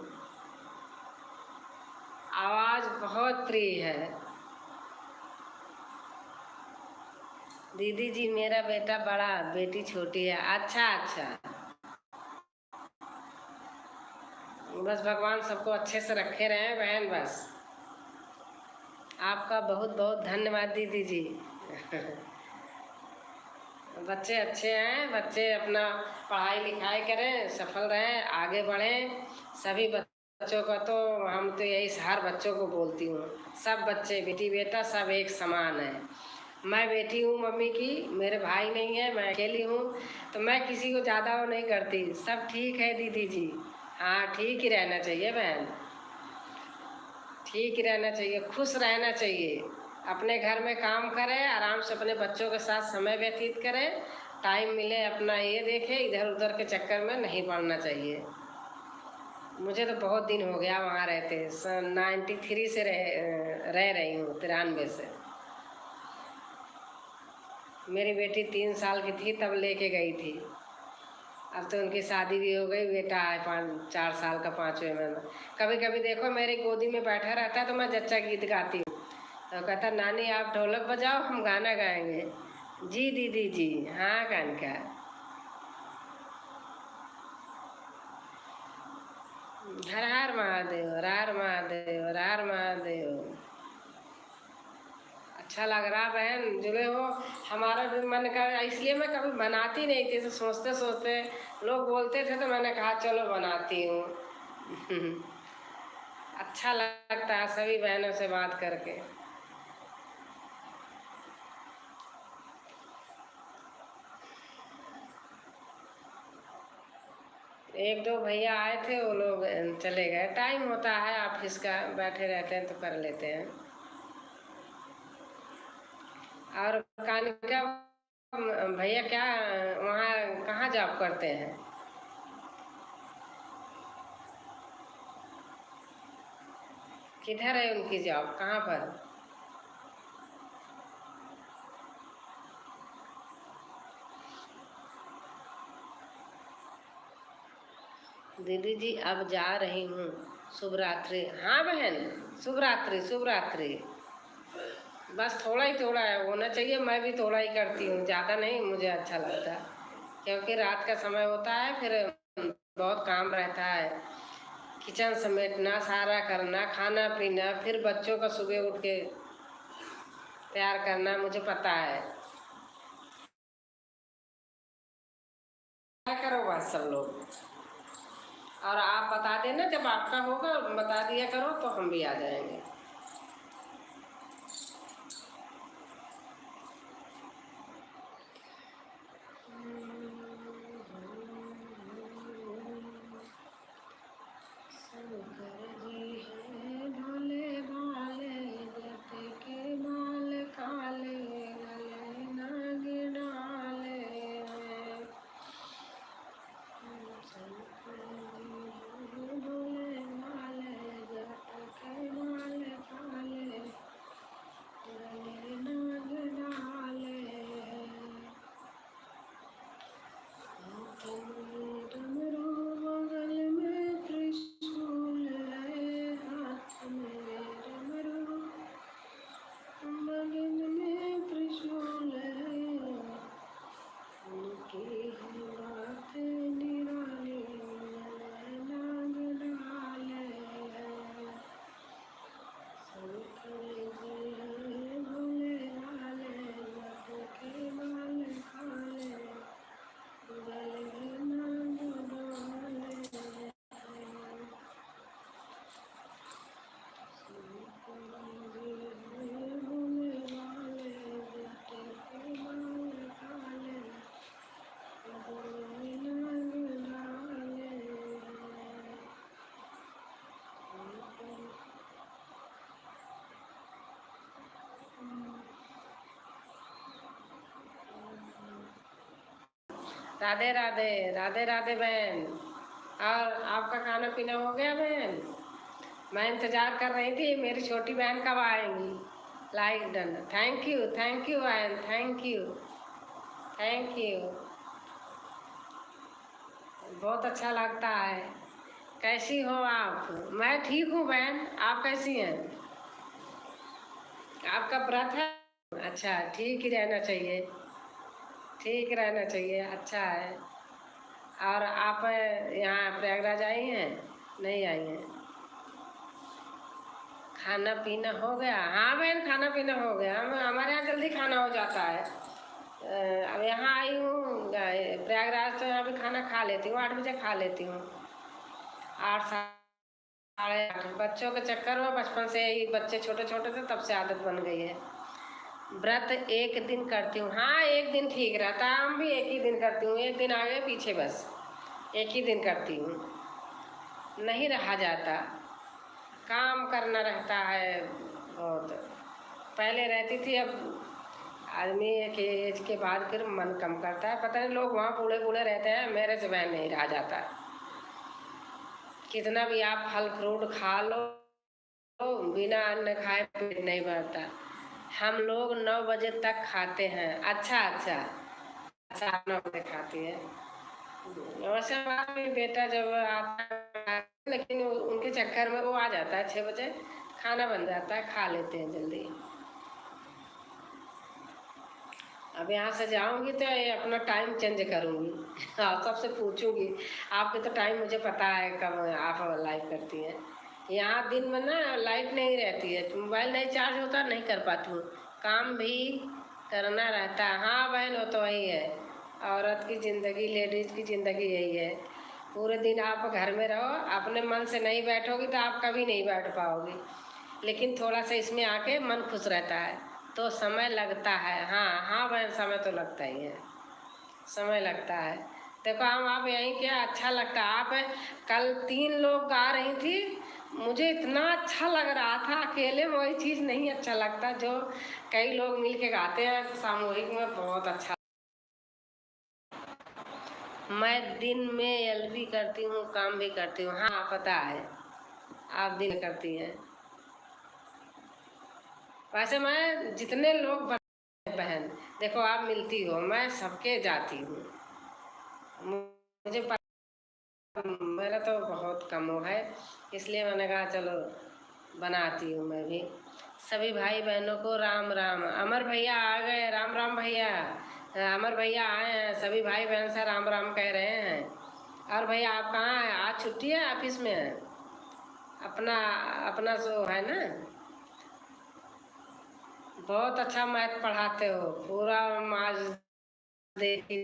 आवाज़ बहुत प्रिय है। दीदी जी मेरा बेटा बड़ा, बेटी छोटी है। अच्छा अच्छा। बस भगवान सबको अच्छे से रखे रहे बहन, बस। आपका बहुत बहुत धन्यवाद दीदी जी। बच्चे अच्छे हैं, बच्चे अपना पढ़ाई लिखाई करें, सफल रहें, आगे बढ़ें। सभी बच्चों का तो, हम तो यही हर बच्चों को बोलती हूँ, सब बच्चे बेटी बेटा सब एक समान है। मैं बेटी हूँ मम्मी की, मेरे भाई नहीं है, मैं अकेली हूँ, तो मैं किसी को ज़्यादा वो नहीं करती। सब ठीक है दीदी जी। हाँ ठीक ही रहना चाहिए बहन, ठीक ही रहना चाहिए, खुश रहना चाहिए। अपने घर में काम करें, आराम से अपने बच्चों के साथ समय व्यतीत करें, टाइम मिले अपना ये देखें, इधर उधर के चक्कर में नहीं पड़ना चाहिए। मुझे तो बहुत दिन हो गया वहाँ रहते, सन 93 से रह रही हूँ, 93 से। मेरी बेटी 3 साल की थी तब लेके गई थी। अब तो उनकी शादी भी हो गई, बेटा है 4 साल का, 5वें में। कभी कभी देखो मेरी गोदी में बैठा रहता है तो मैं जच्चा गीत गाती हूँ, तो कहता नानी आप ढोलक बजाओ हम गाना गाएंगे। जी दीदी जी। हाँ कानका। हर हर महादेव, हर हर महादेव, हर हर महादेव। अच्छा लग रहा बहन जुड़े हो। हमारा भी मन कर, इसलिए मैं कभी बनाती नहीं थी, तो सोचते सोचते लोग बोलते थे तो मैंने कहा चलो बनाती हूँ। अच्छा लगता है सभी बहनों से बात करके। एक दो भैया आए थे, वो लोग चले गए। टाइम होता है ऑफिस का, बैठे रहते हैं तो कर लेते हैं। और कानिका भैया क्या वहाँ कहाँ जॉब करते हैं? किधर है उनकी जॉब, कहाँ पर? दीदी जी अब जा रही हूँ, शुभ रात्रि। हाँ बहन, शुभ रात्रि, शुभ रात्रि। बस थोड़ा ही थोड़ा है, होना चाहिए। मैं भी थोड़ा ही करती हूँ, ज़्यादा नहीं मुझे अच्छा लगता, क्योंकि रात का समय होता है, फिर बहुत काम रहता है। किचन समेटना, सारा करना, खाना पीना, फिर बच्चों का सुबह उठ के तैयार करना, मुझे पता है। क्या करो बस सब लोग, और आप बता देना जब आपका होगा, बता दिया करो तो हम भी आ जाएंगे। राधे राधे, राधे राधे बहन। और आपका खाना पीना हो गया बहन? मैं इंतज़ार कर रही थी, मेरी छोटी बहन कब आएंगी। लाइक डन, थैंक यू बहन, थैंक यू, थैंक यू। बहुत अच्छा लगता है। कैसी हो आप? मैं ठीक हूँ बहन, आप कैसी हैं? आपका व्रत है? अच्छा, ठीक ही रहना चाहिए, ठीक रहना चाहिए, अच्छा है। और आप यहाँ प्रयागराज आई हैं? नहीं आई हैं? खाना पीना हो गया? हाँ बहन, खाना पीना हो गया। हमारे यहाँ जल्दी खाना हो जाता है। अब यहाँ आई हूँ प्रयागराज, तो यहाँ भी खाना खा लेती हूँ, 8 बजे खा लेती हूँ। 8 साढ़े 8। बच्चों के चक्कर में बचपन से ही, बच्चे छोटे छोटे थे तब से आदत बन गई है। व्रत एक दिन करती हूँ, हाँ एक दिन ठीक रहता है, हम भी एक ही दिन करती हूँ, एक दिन आगे पीछे बस एक ही दिन करती हूँ, नहीं रहा जाता, काम करना रहता है बहुत। पहले रहती थी, अब आदमी एक एज के बाद फिर मन कम करता है। पता नहीं लोग वहाँ बूढ़े बूढ़े रहते हैं, मेरे से वह नहीं रहा जाता। कितना भी आप फल फ्रूट खा लो, बिना अन्न खाए पेट नहीं भरता। हम लोग 9 बजे तक खाते हैं। अच्छा अच्छा अच्छा, 9 बजे खाती है। वैसे हमारा भी बेटा जब आता है, लेकिन उनके चक्कर में वो आ जाता है 6 बजे, खाना बन जाता है, खा लेते हैं जल्दी। अब यहाँ से जाऊंगी तो ये अपना टाइम चेंज करूंगी आप सबसे पूछूंगी। आपके तो टाइम मुझे पता है कब आप लाइव करती हैं। यहाँ दिन में ना लाइट नहीं रहती है, मोबाइल नहीं चार्ज होता, नहीं कर पाती हूँ, काम भी करना रहता है। हाँ बहन, वो तो वही है, औरत की ज़िंदगी, लेडीज़ की ज़िंदगी यही है। पूरे दिन आप घर में रहो, अपने मन से नहीं बैठोगी तो आप कभी नहीं बैठ पाओगी, लेकिन थोड़ा सा इसमें आके मन खुश रहता है, तो समय लगता है। हाँ हाँ बहन, समय तो लगता ही है, समय लगता है। देखो हम आप यहीं क्या अच्छा लगता है। आप कल 3 लोग गा रही थी, मुझे इतना अच्छा लग रहा था, अकेले में वही चीज़ नहीं अच्छा लगता, जो कई लोग मिल के गाते हैं सामूहिक में, बहुत अच्छा। मैं दिन में एलबी करती हूँ, काम भी करती हूँ। हाँ पता है, आप दिन करती हैं। वैसे मैं जितने लोग बहन, देखो आप मिलती हो, मैं सबके जाती हूँ, मुझे मेरा तो बहुत कम वो है, इसलिए मैंने कहा चलो बनाती हूँ मैं भी। सभी भाई बहनों को राम राम। अमर भैया आ गए, राम राम भैया। अमर भैया आए हैं, सभी भाई बहन से राम राम कह रहे हैं। और भैया आप कहाँ हैं? आज छुट्टी है, ऑफिस में है? अपना अपना जो है ना, बहुत अच्छा मैथ पढ़ाते हो, पूरा आज देखी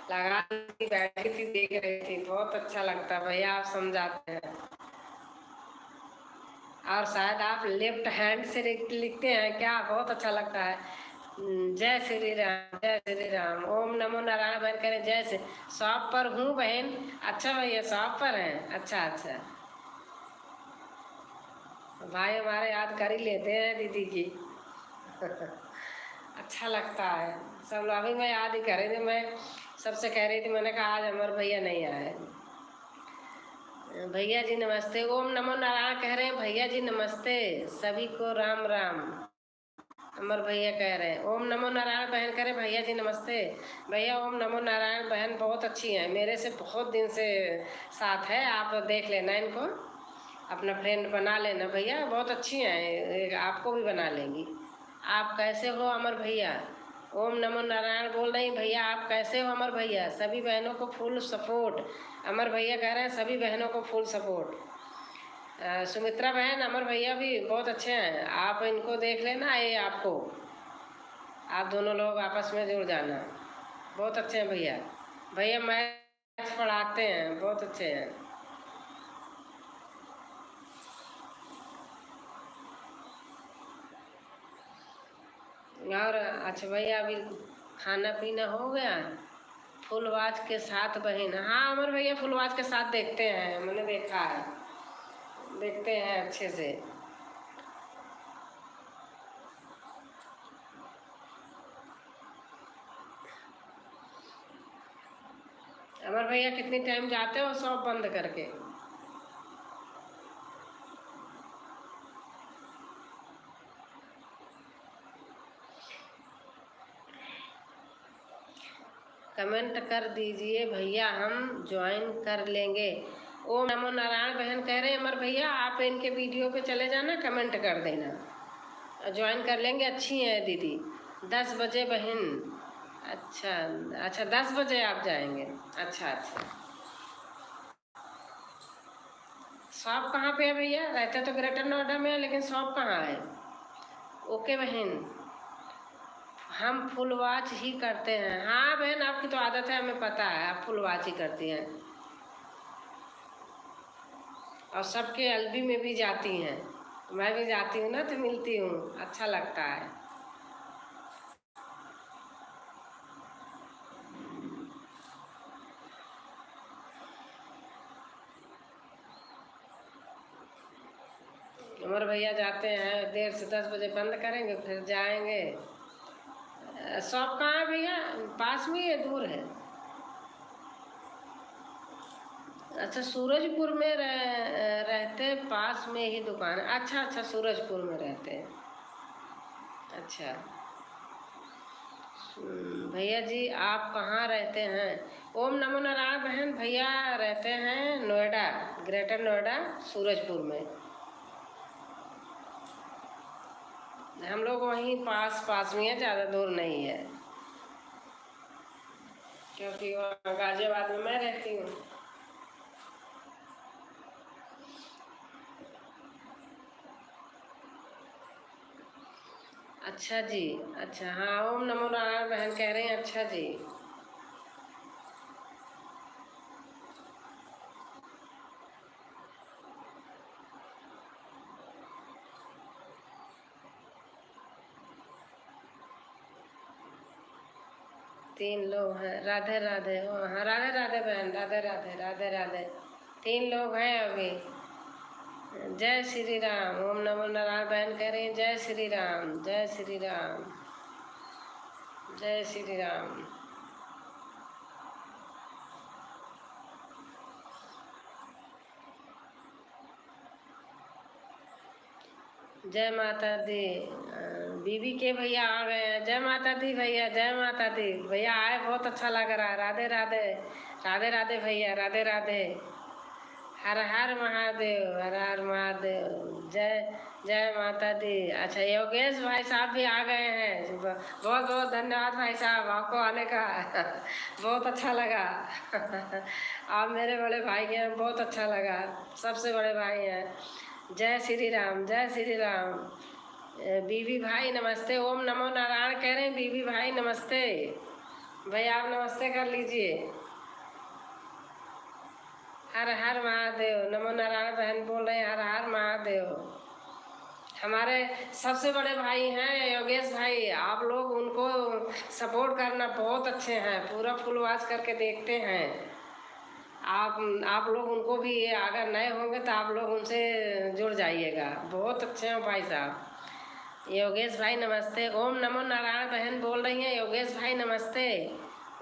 लगा बैठी थी, देख रही थी, बहुत अच्छा लगता है भैया, आप समझाते हैं। और शायद आप लेफ्ट हैंड से लिखते हैं क्या? बहुत अच्छा लगता है। जय श्री राम, जय श्री राम, ओम नमो नारायण। बहन करें जय से। शॉप पर हूँ बहन। अच्छा भैया शॉप पर हैं, अच्छा अच्छा। भाई हमारे याद कर ही लेते हैं दीदी की अच्छा लगता है सब लोग। अभी मैं याद ही कर रही थी, मैं सबसे कह रही थी, मैंने कहा आज अमर भैया नहीं आए। भैया जी नमस्ते, ओम नमो नारायण कह रहे हैं भैया जी नमस्ते, सभी को राम राम। अमर भैया कह रहे हैं ओम नमो नारायण, बहन कह रहे भैया जी नमस्ते। भैया ओम नमो नारायण, बहन बहुत अच्छी हैं, मेरे से बहुत दिन से साथ है, आप देख लेना इनको, अपना फ्रेंड बना लेना भैया, बहुत अच्छी हैं, आपको भी बना लेंगी। आप कैसे हो अमर भैया? ओम नमो नारायण बोल रही भैया, आप कैसे हो अमर भैया? सभी बहनों को फुल सपोर्ट। अमर भैया कह रहे हैं सभी बहनों को फुल सपोर्ट। सुमित्रा बहन, अमर भैया भी बहुत अच्छे हैं, आप इनको देख लेना, ये आपको, आप दोनों लोग आपस में जुड़ जाना, बहुत अच्छे हैं भैया। भैया मैथ पढ़ाते हैं, बहुत अच्छे हैं। और अच्छा भैया, अभी खाना पीना हो गया? फुलवाज के साथ बहन, हाँ अमर भैया फुलवाज के साथ देखते हैं, मैंने देखा है, देखते हैं अच्छे से। अमर भैया कितनी टाइम जाते हो शॉप बंद करके? कमेंट कर दीजिए भैया, हम ज्वाइन कर लेंगे। ओम नमो नारायण बहन कह रहे हैं अमर भैया, आप इनके वीडियो पे चले जाना, कमेंट कर देना, ज्वाइन कर लेंगे। अच्छी हैं दीदी। 10 बजे बहन, अच्छा अच्छा, 10 बजे आप जाएंगे, अच्छा अच्छा। शॉप कहाँ पे है भैया? रहते तो ग्रेटर नोएडा में है, लेकिन शॉप कहाँ है? ओके बहन, हम फुल वॉच ही करते हैं। हाँ बहन, आपकी तो आदत है, हमें पता है आप फुल वॉच ही करती हैं, और सबके एलबी में भी जाती हैं, मैं भी जाती हूँ ना तो मिलती हूँ, अच्छा लगता है। अमर भैया जाते हैं, देर से 10 बजे बंद करेंगे, फिर जाएंगे। शॉप कहाँ है भैया? पास में या दूर है? अच्छा सूरजपुर में रहते, पास में ही दुकान है, अच्छा अच्छा, सूरजपुर में रहते हैं, अच्छा। भैया जी आप कहाँ रहते हैं? ओम नमो नारायण बहन। भैया रहते हैं नोएडा, ग्रेटर नोएडा, सूरजपुर में। हम लोग वहीं पास पास में है, ज़्यादा दूर नहीं है, क्योंकि वहाँ गाजियाबाद में मैं रहती हूँ। अच्छा जी, अच्छा। हाँ, ओम नमो नारायण बहन कह रहे हैं। अच्छा जी। 3 लोग हैं। राधे राधे। हाँ, राधे राधे बहन, राधे राधे, राधे राधे। 3 लोग हैं अभी। जय श्री राम। ओम नमो नारायण बहन कह रही हैं जय श्री राम, जय श्री राम, जय श्री राम। जय माता दी। बीबी के भैया आ गए हैं। जय माता दी भैया, जय माता दी भैया आए, बहुत अच्छा लग रहा है। राधे राधे, राधे राधे भैया, राधे राधे। हर हर महादेव, हर हर महादेव। जय जय माता दी। अच्छा, योगेश भाई साहब भी आ गए हैं। बहुत बहुत धन्यवाद भाई साहब आपको आने का। बहुत अच्छा लगा। आप मेरे बड़े भाई हैं, बहुत अच्छा लगा। सबसे बड़े भाई हैं। जय श्री राम, जय श्री राम। बीबी भाई नमस्ते। ओम नमो नारायण कह रहे हैं बीबी भाई, नमस्ते। भैया आप नमस्ते कर लीजिए। हर हर महादेव। नमो नारायण बहन बोल रहे हैं हर हर महादेव। हमारे सबसे बड़े भाई हैं योगेश भाई, आप लोग उनको सपोर्ट करना, बहुत अच्छे हैं, पूरा फुल वॉच करके देखते हैं। आप लोग उनको भी, अगर नए होंगे तो आप लोग उनसे जुड़ जाइएगा, बहुत अच्छे हैं भाई साहब। योगेश भाई नमस्ते। ओम नमो नारायण बहन बोल रही हैं योगेश भाई नमस्ते।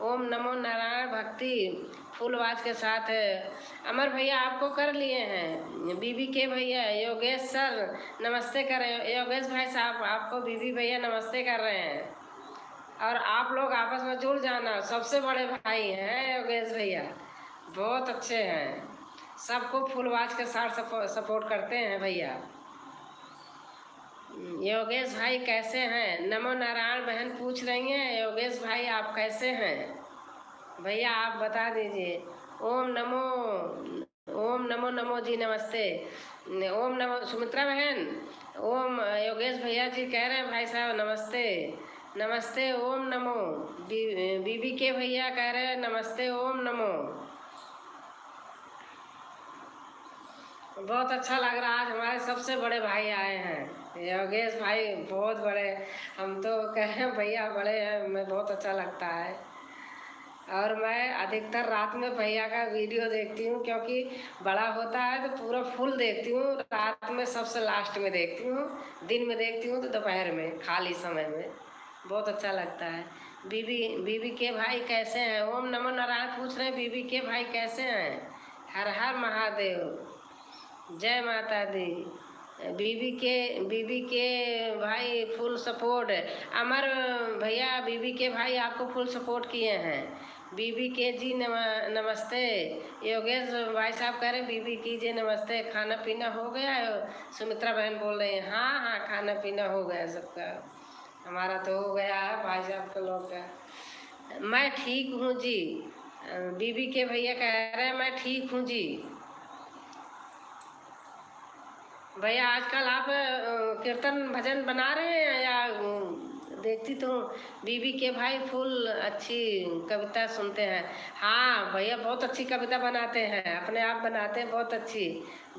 ओम नमो नारायण भक्ति फुल आवाज के साथ है। अमर भैया आपको कर लिए हैं। बीबी के भैया, योगेश सर नमस्ते कर रहे हैं। योगेश भाई साहब आपको बीबी भैया नमस्ते कर रहे हैं। और आप लोग आपस में जुड़ जाना, सबसे बड़े भाई हैं योगेश भैया, बहुत अच्छे हैं, सबको फुल आवाज के साथ सपोर्ट करते हैं भैया। योगेश भाई कैसे हैं? नमो नारायण बहन पूछ रही हैं योगेश भाई आप कैसे हैं? भैया आप बता दीजिए। ओम नमो, ओम नमो नमो जी नमस्ते। ओम नमो सुमित्रा बहन। ओम योगेश भैया जी कह रहे हैं भाई साहब नमस्ते, नमस्ते। ओम नमो। बीबी के भैया कह रहे हैं नमस्ते, ओम नमो। बहुत अच्छा लग रहा है, आज हमारे सबसे बड़े भाई आए हैं योगेश भाई, बहुत बड़े। हम तो कह रहे हैं भैया बड़े हैं, मैं बहुत अच्छा लगता है। और मैं अधिकतर रात में भैया का वीडियो देखती हूँ, क्योंकि बड़ा होता है तो पूरा फुल देखती हूँ, रात में सबसे लास्ट में देखती हूँ, दिन में देखती हूँ तो दोपहर में खाली समय में, बहुत अच्छा लगता है। बीबी के भाई कैसे हैं? ओम नमो नारायण पूछ रहे हैं बीबी के भाई कैसे हैं? हर हर महादेव, जय माता दी। बीबी के भाई फुल सपोर्ट। अमर भैया बीबी के भाई आपको फुल सपोर्ट किए हैं। बीबी के जी नमस्ते। योगेश भाई साहब कह रहे हैं बीबी कीजिए नमस्ते। खाना पीना हो गया है? सुमित्रा बहन बोल रही हैं हाँ हाँ खाना पीना हो गया सबका, हमारा तो हो गया है, भाई साहब के लोग का। मैं ठीक हूँ जी। बीबी के भैया कह रहे हैं मैं ठीक हूँ जी। भैया आजकल आप कीर्तन भजन बना रहे हैं या देखती तो बीबी के भाई फुल अच्छी कविता सुनते हैं। हाँ भैया बहुत अच्छी कविता बनाते हैं, अपने आप बनाते हैं बहुत अच्छी।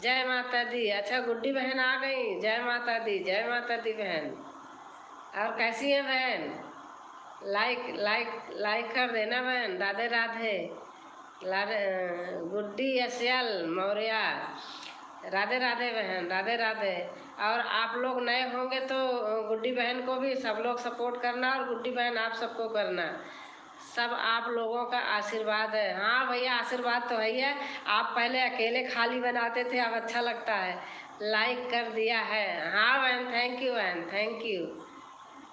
जय माता दी। अच्छा गुड्डी बहन आ गई। जय माता दी, जय माता दी बहन। और कैसी है बहन? लाइक लाइक लाइक कर देना बहन। राधे राधे। गुड्डी एसएल मौर्या, राधे राधे बहन, राधे राधे। और आप लोग नए होंगे तो गुड्डी बहन को भी सब लोग सपोर्ट करना, और गुड्डी बहन आप सबको करना, सब आप लोगों का आशीर्वाद है। हाँ भैया आशीर्वाद तो है ही है। आप पहले अकेले खाली बनाते थे, अब अच्छा लगता है। लाइक कर दिया है। हाँ बहन, थैंक यू बहन, थैंक यू।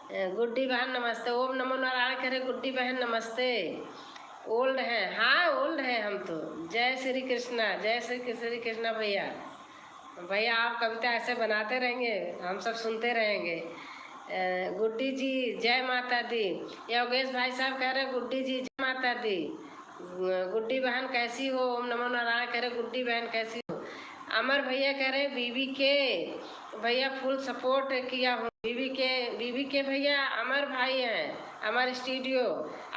गुड्डी बहन नमस्ते। ओम नमो नारायण करे गुड्डी बहन नमस्ते। ओल्ड हैं, हाँ ओल्ड हैं हम तो। जय श्री कृष्णा, जय श्री कृष्णा भैया। भैया आप कविता ऐसे बनाते रहेंगे, हम सब सुनते रहेंगे। गुड्डी जी जय माता दी। योगेश भाई साहब कह रहे गुड्डी जी जय माता दी। गुड्डी बहन कैसी हो? ओम नमो नारायण कह रहे गुड्डी बहन कैसी हो? अमर भैया कह रहे बीबी के भैया फुल सपोर्ट किया हूँ। बीबी के भैया अमर भाई हैं, अमर स्टूडियो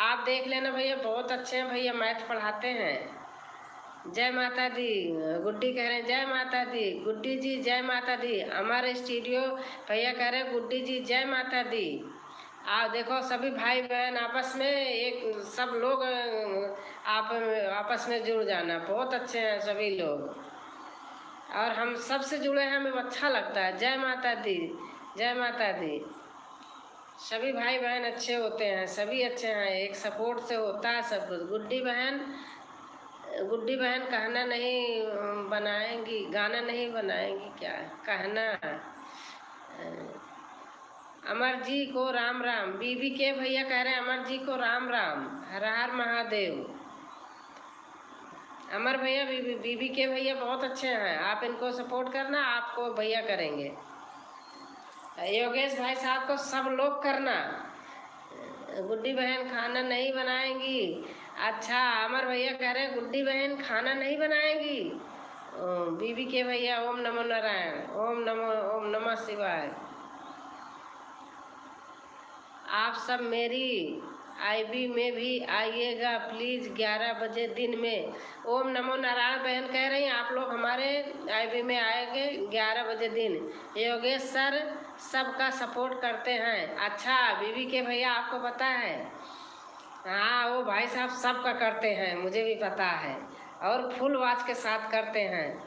आप देख लेना भैया, बहुत अच्छे हैं भैया, मैथ पढ़ाते हैं। जय माता दी। गुड्डी कह रहे हैं जय माता दी। गुड्डी जी जय माता दी। अमर स्टूडियो भैया कह रहे हैं गुड्डी जी जय माता दी। आप देखो सभी भाई बहन आपस में एक सब लोग आप आपस में जुड़ जाना, बहुत अच्छे हैं सभी लोग और हम सब से जुड़े हैं, हमें अच्छा लगता है। जय माता दी, जय माता दी। सभी भाई बहन अच्छे होते हैं, सभी अच्छे हैं, एक सपोर्ट से होता है सब कुछ। गुड्डी बहन कहना नहीं बनाएंगी, गाना नहीं बनाएंगी क्या कहना? अमर जी को राम राम। बीबी के भैया कह रहे हैं अमर जी को राम राम, हर हर महादेव। अमर भैया बीबी के भैया बहुत अच्छे हैं, आप इनको सपोर्ट करना, आपको भैया करेंगे। योगेश भाई साहब को सब लोग करना। गुड्डी बहन खाना नहीं बनाएंगी। अच्छा अमर भैया कह रहे हैं गुड्डी बहन खाना नहीं बनाएंगी। बीबी के भैया ओम नमो नारायण, ओम नमः शिवाय। आप सब मेरी आईबी में भी आइएगा प्लीज़ 11 बजे दिन में। ओम नमो नारायण बहन कह रही हैं आप लोग हमारे आईबी में आएंगे 11 बजे दिन। योगेश सर सबका सपोर्ट करते हैं। अच्छा बीबी के भैया आपको पता है? हाँ वो भाई साहब सबका करते हैं, मुझे भी पता है, और फुल वाच के साथ करते हैं।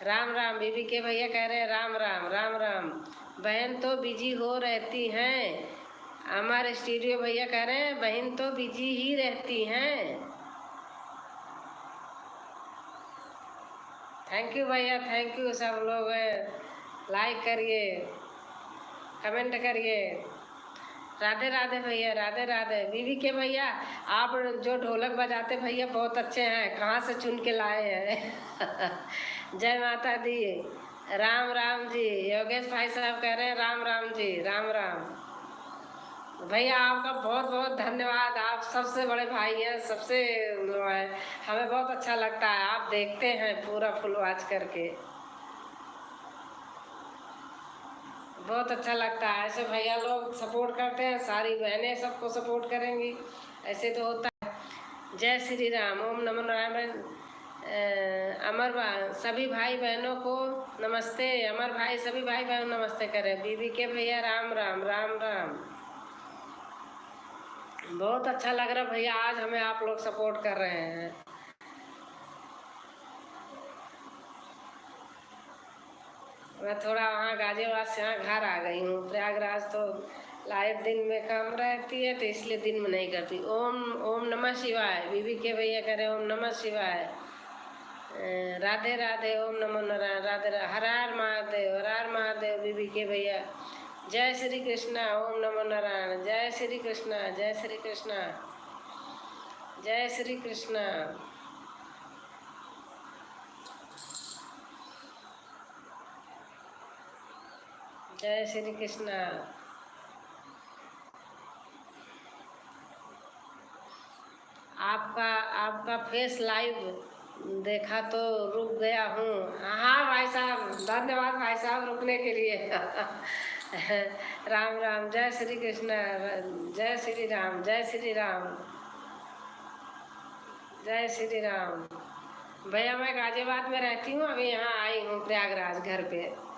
राम राम। बीबी के भैया कह रहे हैं राम राम राम राम। बहन तो बिजी हो रहती हैं। हमारे स्टूडियो भैया कह रहे हैं बहन तो बिजी ही रहती हैं। थैंक यू भैया, थैंक यू। सब लोग लाइक करिए, कमेंट करिए। राधे राधे भैया, राधे राधे। बीबी के भैया आप जो ढोलक बजाते भैया बहुत अच्छे हैं, कहाँ से चुन के लाए हैं? जय माता दी। राम राम जी। योगेश भाई साहब कह रहे हैं राम राम जी, राम राम। भैया आपका बहुत बहुत धन्यवाद, आप सबसे बड़े भाई हैं, सबसे हमें बहुत अच्छा लगता है, आप देखते हैं पूरा फुल वॉच करके, बहुत अच्छा लगता है। ऐसे भैया लोग सपोर्ट करते हैं, सारी बहनें सबको सपोर्ट करेंगी, ऐसे तो होता है। जय श्री राम। ओम नमो नारायण। अमर सभी भाई बहनों को नमस्ते। अमर भाई सभी भाई बहनों नमस्ते करें। बीबी के भैया राम राम राम राम। बहुत अच्छा लग रहा भैया, आज हमें आप लोग सपोर्ट कर रहे हैं। मैं थोड़ा वहाँ गाजियाबाद से यहाँ घर आ गई हूँ। प्रयागराज तो लाइव दिन में कम रहती है, तो इसलिए दिन में नहीं करती। ओम नमः शिवाय। बीबी के भैया करें ओम नमः शिवाय। राधे राधे। ओम नमो नारायण। राधे हर हर महादेव, हर हर महादेव। बीबी के भैया जय श्री कृष्णा। ओम नमो नारायण। जय श्री कृष्णा, जय श्री कृष्णा, जय श्री कृष्णा। जय श्री कृष्णा। आपका फेस लाइव देखा तो रुक गया हूँ। हाँ भाई साहब, धन्यवाद भाई साहब रुकने के लिए। राम राम। जय श्री कृष्ण, जय श्री राम, जय श्री राम, जय श्री राम। भैया मैं गाजियाबाद में रहती हूँ, अभी यहाँ आई हूँ प्रयागराज घर पे।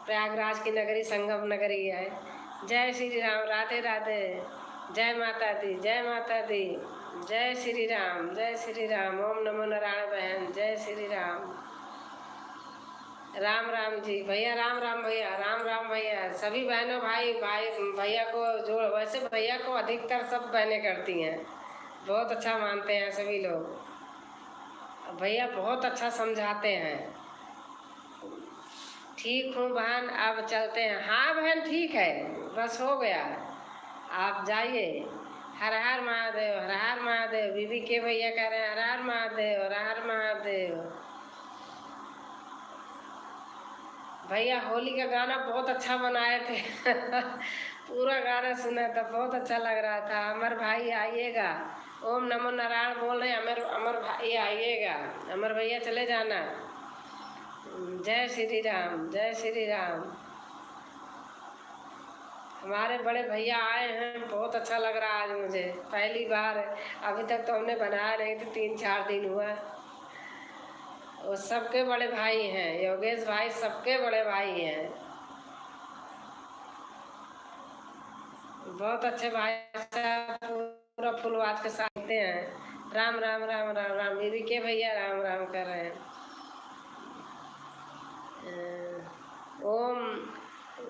प्रयागराज की नगरी संगम नगरी है। जय श्री राम। राधे राधे। जय माता दी, जय माता दी। जय श्री राम, जय श्री राम। ओम नमो नारायण बहन। जय श्री राम। राम राम जी भैया, राम राम भैया, राम राम भैया। सभी बहनों भाई भैया को जो वैसे भैया को अधिकतर सब बहनें करती हैं, बहुत अच्छा मानते हैं सभी लोग। भैया बहुत अच्छा समझाते हैं। ठीक हूँ बहन, अब चलते हैं। हाँ बहन ठीक है, बस हो गया। आप जाइए। हर हर महादेव, हर हर महादेव। बीबी के भैया कह रहे हैं हर हर महादेव, हर हर महादेव। भैया होली का गाना बहुत अच्छा बनाए थे पूरा गाना सुना था, बहुत अच्छा लग रहा था। अमर भाई आइएगा। ओम नमो नारायण बोल रहे हैं। अमर अमर भाई आइएगा। अमर भैया चले जाना। जय श्री राम, जय श्री राम। हमारे बड़े भैया आए हैं, बहुत अच्छा लग रहा है आज मुझे, पहली बार। अभी तक तो हमने बनाया नहीं तो 3-4 दिन हुआ। वो सबके बड़े भाई हैं, योगेश भाई सबके बड़े भाई हैं। बहुत अच्छे भाई साहब, पूरा फुलवाज के साथ हैं। राम राम राम राम राम। बीबी के भैया राम राम कर रहे हैं। ओम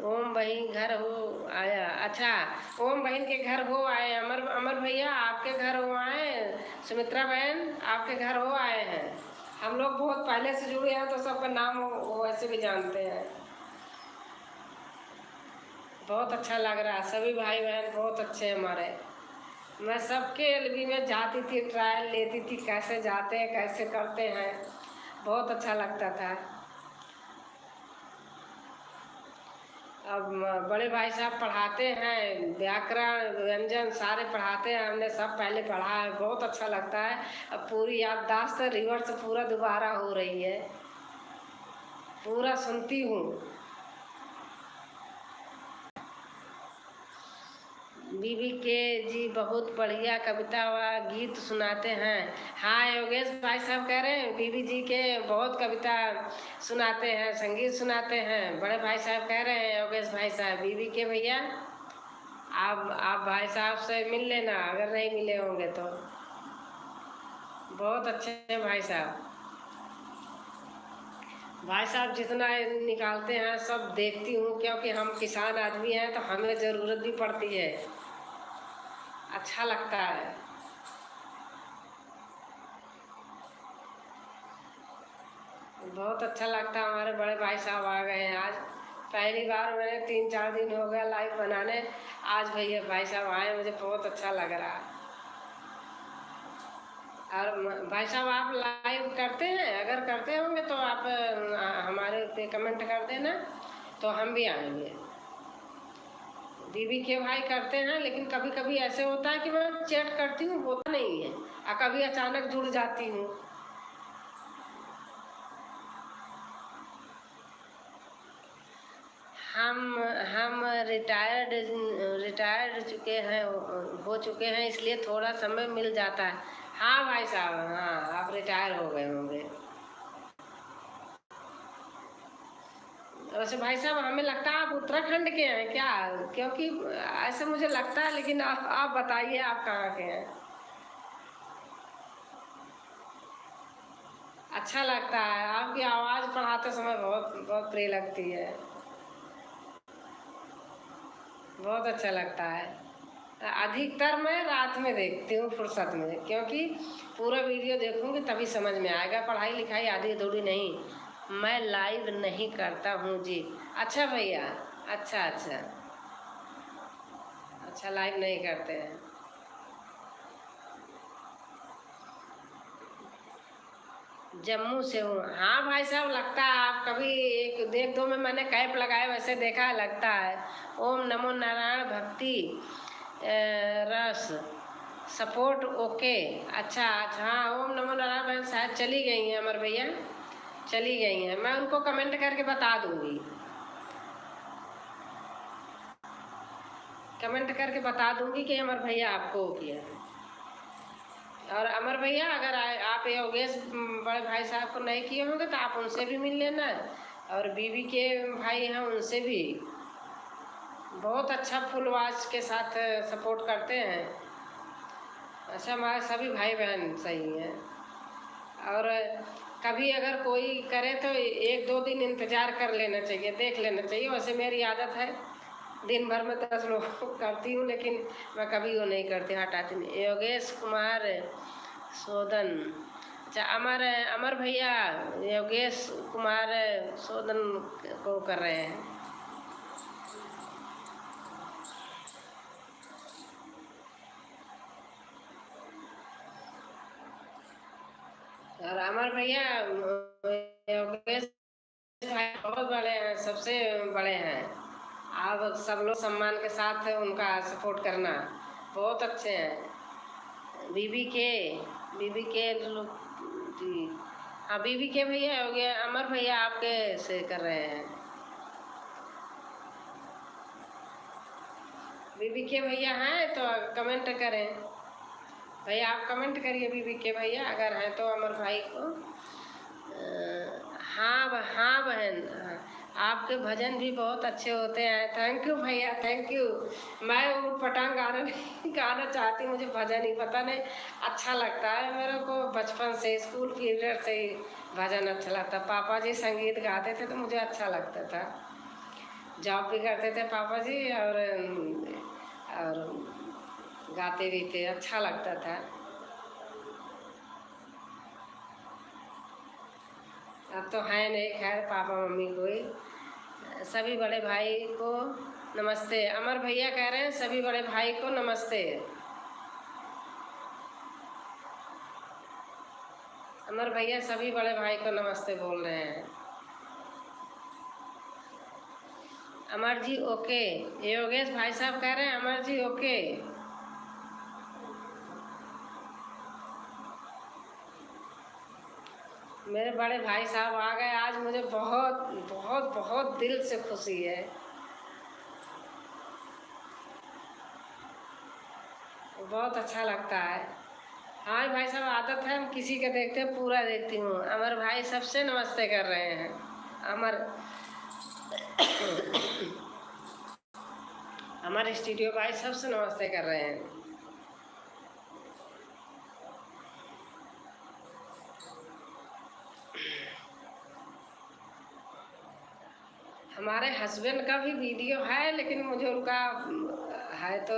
ओम बहन घर हो आया। अच्छा, ओम बहन के घर हो आए। अमर अमर भैया आपके घर हो आए। सुमित्रा बहन आपके घर हो आए हैं। हम लोग बहुत पहले से जुड़े हैं तो सबका नाम वैसे भी जानते हैं। बहुत अच्छा लग रहा है। सभी भाई बहन बहुत अच्छे हैं हमारे। मैं सबके एलबी में जाती थी, ट्रायल लेती थी, कैसे जाते हैं कैसे करते हैं, बहुत अच्छा लगता था। अब बड़े भाई साहब पढ़ाते हैं, व्याकरण व्यंजन सारे पढ़ाते हैं। हमने सब पहले पढ़ा है, बहुत अच्छा लगता है। अब पूरी याददाश्त रिवर्स पूरा दोबारा हो रही है, पूरा सुनती हूँ। बीबी के जी बहुत बढ़िया कविता व गीत सुनाते हैं। हाँ, योगेश भाई साहब कह रहे हैं बीबी जी के बहुत कविता सुनाते हैं, संगीत सुनाते हैं। बड़े भाई साहब कह रहे हैं योगेश भाई साहब, बीबी के भैया आप भाई साहब से मिल लेना अगर नहीं मिले होंगे तो। बहुत अच्छे भाई साहब। भाई साहब जितना निकालते हैं सब देखती हूँ, क्योंकि हम किसान आदमी हैं तो हमें ज़रूरत भी पड़ती है। अच्छा लगता है। बहुत अच्छा लगता है। हमारे बड़े भाई साहब आ गए हैं आज। पहली बार मैंने 3-4 दिन हो गया लाइव बनाने, आज भैया भाई साहब आए, मुझे बहुत अच्छा लग रहा है। और भाई साहब आप लाइव करते हैं? अगर करते होंगे तो आप हमारे पे कमेंट कर देना तो हम भी आएंगे। बीबी के भाई करते हैं, लेकिन कभी कभी ऐसे होता है कि मैं चैट करती हूँ होता नहीं है, और कभी अचानक जुड़ जाती हूँ। हम रिटायर्ड चुके हैं, हो चुके हैं, इसलिए थोड़ा समय मिल जाता है। हाँ भाई साहब, हाँ आप रिटायर हो गए होंगे। वैसे भाई साहब हमें लगता है आप उत्तराखंड के हैं क्या? क्योंकि ऐसा मुझे लगता है, लेकिन आप बताइए आप कहाँ के हैं। अच्छा लगता है आपकी आवाज़ पढ़ाते समय, बहुत बहुत प्रिय लगती है, बहुत अच्छा लगता है। अधिकतर मैं रात में देखती हूँ फुर्सत में, क्योंकि पूरा वीडियो देखूंगी तभी समझ में आएगा। पढ़ाई लिखाई आधी अधूरी नहीं, मैं लाइव नहीं करता हूँ जी। अच्छा भैया, अच्छा अच्छा अच्छा, लाइव नहीं करते हैं। जम्मू से हूँ। हाँ भाई साहब लगता है आप कभी एक एक दो में मैंने कैप लगाए वैसे देखा है, लगता है। ओम नमो नारायण भक्ति रस सपोर्ट ओके। अच्छा अच्छा, हाँ ओम नमो नारायण बहन शायद चली गई हैं, अमर भैया चली गई हैं। मैं उनको कमेंट करके बता दूंगी, कमेंट करके बता दूंगी कि अमर भैया आपको किया। और अमर भैया अगर आप योगेश बड़े भाई साहब को नहीं किए होंगे तो आप उनसे भी मिल लेना, और बीबी के भाई हैं उनसे भी। बहुत अच्छा फुलवाज के साथ सपोर्ट करते हैं। अच्छा, हमारे सभी भाई बहन सही हैं। और कभी अगर कोई करे तो 1-2 दिन इंतज़ार कर लेना चाहिए, देख लेना चाहिए। वैसे मेरी आदत है दिन भर में 10 लोग करती हूँ, लेकिन मैं कभी वो नहीं करती, हटाती नहीं। योगेश कुमार सोदन, अच्छा अमर अमर भैया योगेश कुमार सोदन को कर रहे हैं। अमर भैया योगेश भाई बहुत बड़े हैं, सबसे बड़े हैं। आप सब लोग सम्मान के साथ उनका सपोर्ट करना, बहुत अच्छे हैं। बीबी के लोग जी। हाँ, बीबी के भैया हो गया, अमर भैया आपके से कर रहे हैं। बीबी के भैया हैं तो कमेंट करें भैया, आप कमेंट करिए बीबी के भैया अगर हैं तो अमर भाई को। हाँ हाँ बहन, आपके भजन भी बहुत अच्छे होते हैं। थैंक यू भैया, थैंक यू। मैं ऊट पटांग गाना नहीं गाना चाहती, मुझे भजन ही पता नहीं अच्छा लगता है मेरे को। बचपन से स्कूल पीरियड से ही भजन अच्छा लगता। पापा जी संगीत गाते थे तो मुझे अच्छा लगता था। जॉब भी करते थे पापा जी, और गाते भी थे, अच्छा लगता था। अब तो है नहीं, खैर पापा मम्मी कोई। सभी बड़े भाई को नमस्ते। अमर भैया कह रहे हैं सभी बड़े भाई को नमस्ते। अमर भैया सभी बड़े भाई को नमस्ते बोल रहे हैं। अमर जी ओके। योगेश भाई साहब कह रहे हैं अमर जी ओके। मेरे बड़े भाई साहब आ गए आज, मुझे बहुत बहुत बहुत दिल से खुशी है। बहुत अच्छा लगता है। हाँ भाई साहब, आदत है, हम किसी के देखते पूरा देखती हूँ। अमर भाई सबसे नमस्ते कर रहे हैं। अमर अमर स्टूडियो भाई सबसे नमस्ते कर रहे हैं। हमारे हस्बैंड का भी वीडियो है, लेकिन मुझे उनका है तो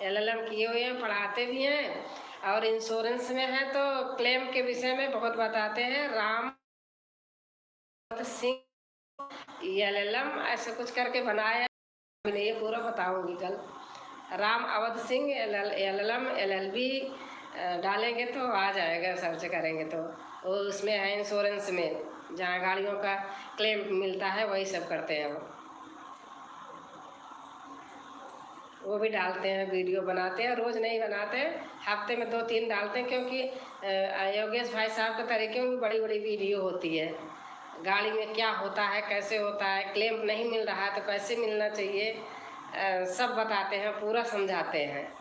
LLM किए हुए हैं, पढ़ाते भी हैं और इंश्योरेंस में है तो क्लेम के विषय में बहुत बताते हैं। राम सिंह LLM ऐसा कुछ करके बनाया, नहीं ये पूरा बताऊंगी कल। राम अवध सिंह LLM LLB डालेंगे तो आ जाएगा, सर्च करेंगे तो वो उसमें है इंश्योरेंस में, जहाँ गाड़ियों का क्लेम मिलता है वही सब करते हैं वो भी डालते हैं, वीडियो बनाते हैं। रोज़ नहीं बनाते, हफ्ते में 2-3 डालते हैं, क्योंकि योगेश भाई साहब के तरीके में बड़ी बड़ी वीडियो होती है। गाड़ी में क्या होता है, कैसे होता है, क्लेम नहीं मिल रहा है तो कैसे मिलना चाहिए, सब बताते हैं, पूरा समझाते हैं।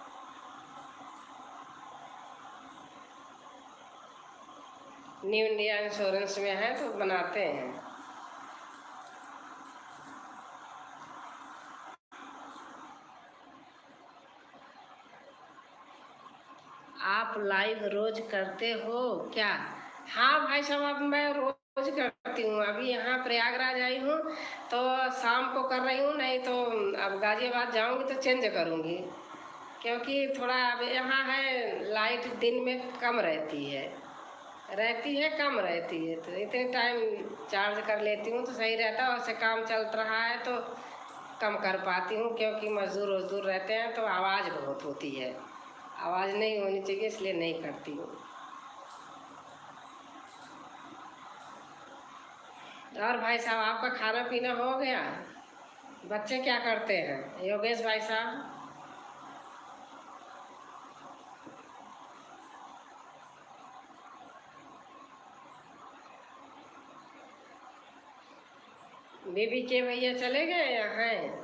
न्यू इंडिया इंश्योरेंस में है तो बनाते हैं। आप लाइव रोज करते हो क्या? हाँ भाई साहब, अब मैं रोज करती हूँ। अभी यहाँ प्रयागराज आई हूँ तो शाम को कर रही हूँ, नहीं तो अब गाजियाबाद जाऊँगी तो चेंज करूँगी, क्योंकि थोड़ा अब यहाँ है लाइट दिन में कम कम रहती है, तो इतने टाइम चार्ज कर लेती हूँ तो सही रहता है। वैसे काम चल रहा है तो कम कर पाती हूँ, क्योंकि मजदूर वजदूर रहते हैं तो आवाज़ बहुत होती है, आवाज़ नहीं होनी चाहिए, इसलिए नहीं करती हूँ। और भाई साहब आपका खाना पीना हो गया? बच्चे क्या करते हैं योगेश भाई साहब? बीबी के भैया चले गए या हैं?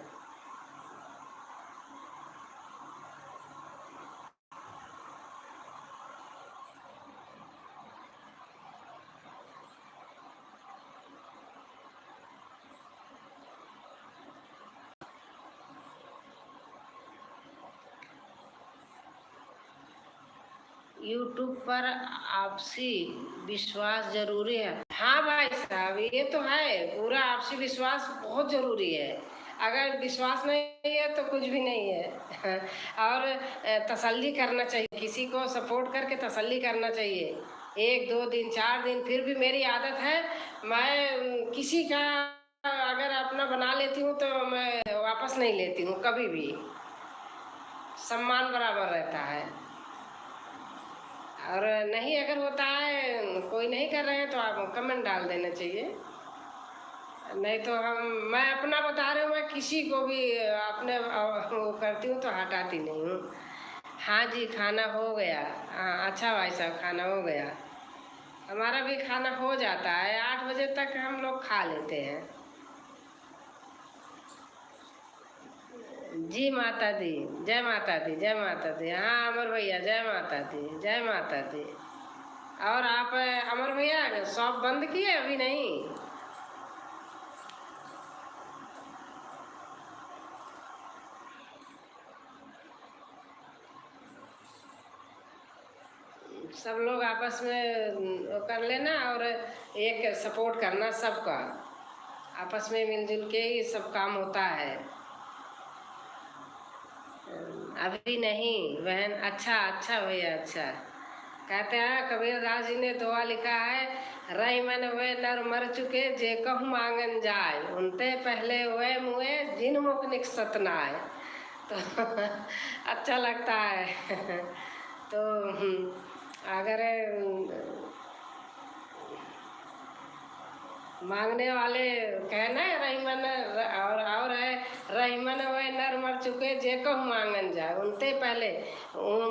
यूट्यूब पर आपसी विश्वास जरूरी है। हाँ भाई साहब, ये तो है, पूरा आपसी विश्वास बहुत जरूरी है। अगर विश्वास नहीं है तो कुछ भी नहीं है और तसल्ली करना चाहिए, किसी को सपोर्ट करके तसल्ली करना चाहिए। 1-2 दिन 4 दिन, फिर भी मेरी आदत है, मैं किसी का अगर अपना बना लेती हूँ तो मैं वापस नहीं लेती हूँ कभी भी, सम्मान बराबर रहता है। और नहीं अगर होता है, कोई नहीं कर रहे हैं तो आप कमेंट डाल देना चाहिए। नहीं तो मैं अपना बता रही हूँ, मैं किसी को भी अपने वो करती हूँ तो हटाती नहीं हूँ। हाँ जी, खाना हो गया। हाँ अच्छा भाई साहब, खाना हो गया। हमारा भी खाना हो जाता है, 8 बजे तक हम लोग खा लेते हैं। जी माता दी, जय माता दी, जय माता दी। हाँ अमर भैया, जय माता दी, जय माता दी। और आप अमर भैया शॉप बंद किए अभी नहीं? सब लोग आपस में वो कर लेना और एक सपोर्ट करना सबका, आपस में मिलजुल के ही सब काम होता है। अभी नहीं बहन। अच्छा अच्छा भैया, अच्छा। कहते हैं कबीरदास जी ने दुआ लिखा है, रही मन वे नर मर चुके जे कहूँ मांगन जाए, उनते पहले वे मुए जिन मुख निकसत नाय। तो अच्छा लगता है। तो अगर मांगने वाले कहना है रहीमन, और है रहीमन वह नर मर चुके जे कहूँ मांगन जाए, उनते पहले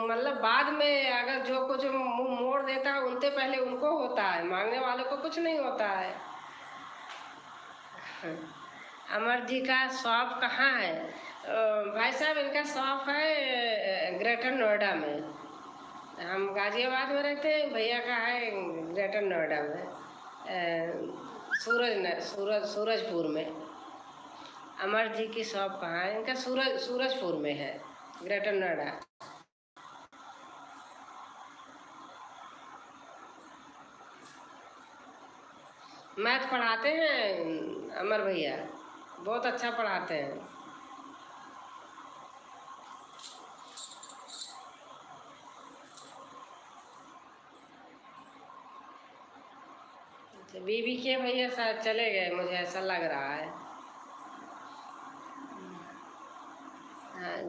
मतलब बाद में अगर जो कुछ मुंह मोड़ देता है उनते पहले उनको होता है, मांगने वाले को कुछ नहीं होता है। अमर जी का शॉप कहाँ है? भाई साहब इनका शॉप है ग्रेटर नोएडा में। हम गाजियाबाद में रहते हैं, भैया का है ग्रेटर नोएडा में, सूरजपुर में। अमर जी की शॉप कहाँ है? इनका सूरजपुर में है, ग्रेटर नोएडा। मैथ पढ़ाते हैं अमर भैया, बहुत अच्छा पढ़ाते हैं। बीबी के भैया शायद चले गए, मुझे ऐसा लग रहा है।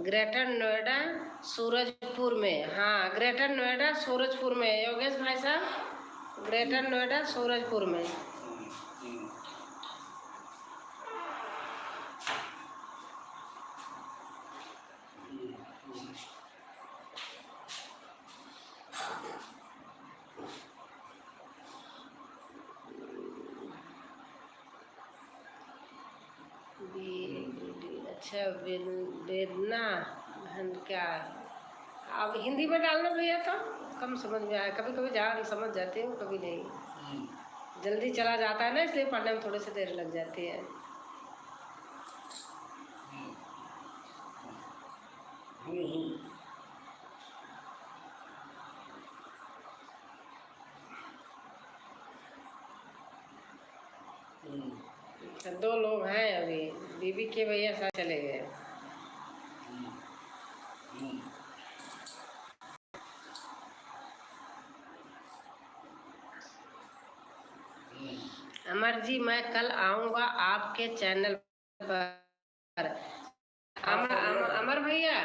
ग्रेटर नोएडा सूरजपुर में। हाँ ग्रेटर नोएडा सूरजपुर में योगेश भाई साहब, ग्रेटर नोएडा सूरजपुर में। अच्छा वेदना बहन क्या? अब हिंदी में डालना भैया तो कम समझ में आया, कभी कभी जान समझ जाती हूँ कभी नहीं, जल्दी चला जाता है ना, इसलिए पढ़ने में थोड़ी सी देर लग जाती है। तो 2 लोग हैं अभी, बीबी के भैया साथ चले गए। अमर जी मैं कल आऊँगा आपके चैनल पर। अमर भैया,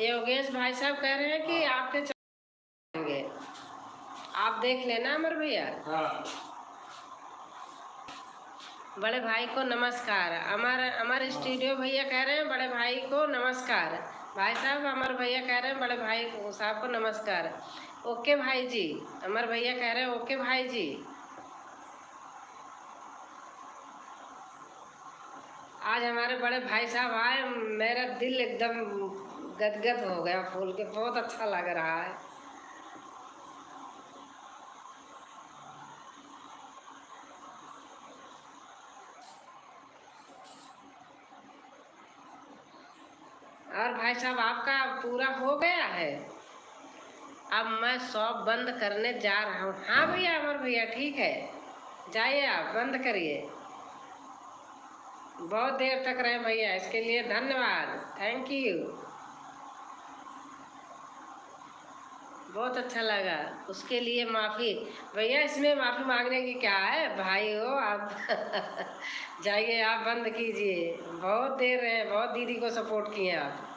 योगेश भाई साहब कह रहे हैं कि आपके चैनल आएंगे, आप देख लेना अमर भैया। हाँ। बड़े भाई को नमस्कार। अमर स्टूडियो भैया कह रहे हैं बड़े भाई को नमस्कार। भाई साहब अमर भैया कह रहे हैं बड़े भाई साहब को नमस्कार। ओके भाई जी, अमर भैया कह रहे हैं ओके भाई जी। आज हमारे बड़े भाई साहब आए, मेरा दिल एकदम गदगद हो गया फूल के, बहुत अच्छा लग रहा है। और भाई साहब आपका पूरा हो गया है? अब मैं शॉप बंद करने जा रहा हूँ। हाँ भैया अमर भैया ठीक है, जाइए आप बंद करिए। बहुत देर तक रहे भैया, इसके लिए धन्यवाद, थैंक यू। बहुत अच्छा लगा, उसके लिए माफ़ी। भैया इसमें माफ़ी मांगने की क्या है, भाई हो आप। जाइए आप बंद कीजिए, बहुत देर रहे, बहुत दीदी को सपोर्ट किए आप।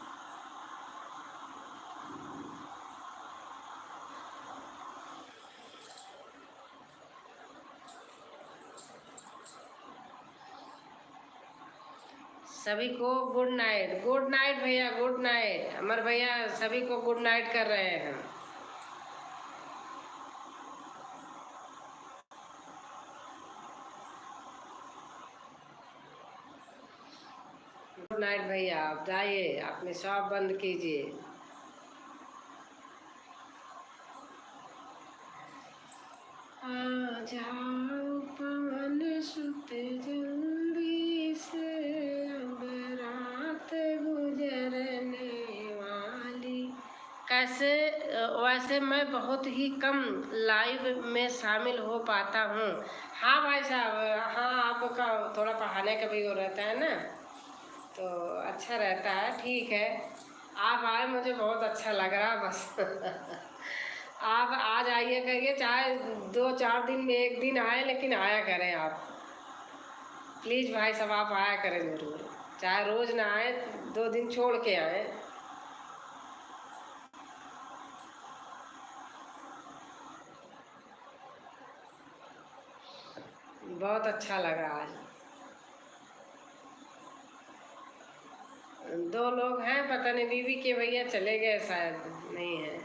सभी को गुड नाइट। गुड नाइट भैया, गुड नाइट। अमर भैया सभी को गुड नाइट कर रहे हैं। गुड नाइट भैया, आप जाइए, अपनी शॉप बंद कीजिए। आ जाओ पवन सुत जल्दी से, अब रात गुजरने वाली। कैसे वैसे मैं बहुत ही कम लाइव में शामिल हो पाता हूँ। हाँ भाई साहब, हाँ आपका थोड़ा पढ़ाने का भी वो रहता है ना, तो अच्छा रहता है। ठीक है, आप आए, मुझे बहुत अच्छा लग रहा बस आप आ जाइए करिए, चाहे 2-4 दिन में एक दिन आए, लेकिन आया करें आप। प्लीज़ भाई साहब आप आया करें ज़रूर, चाहे रोज़ ना आए, 2 दिन छोड़ के आए। बहुत अच्छा लगा आज। 2 लोग हैं, पता नहीं बीवी के भैया चले गए शायद, नहीं है।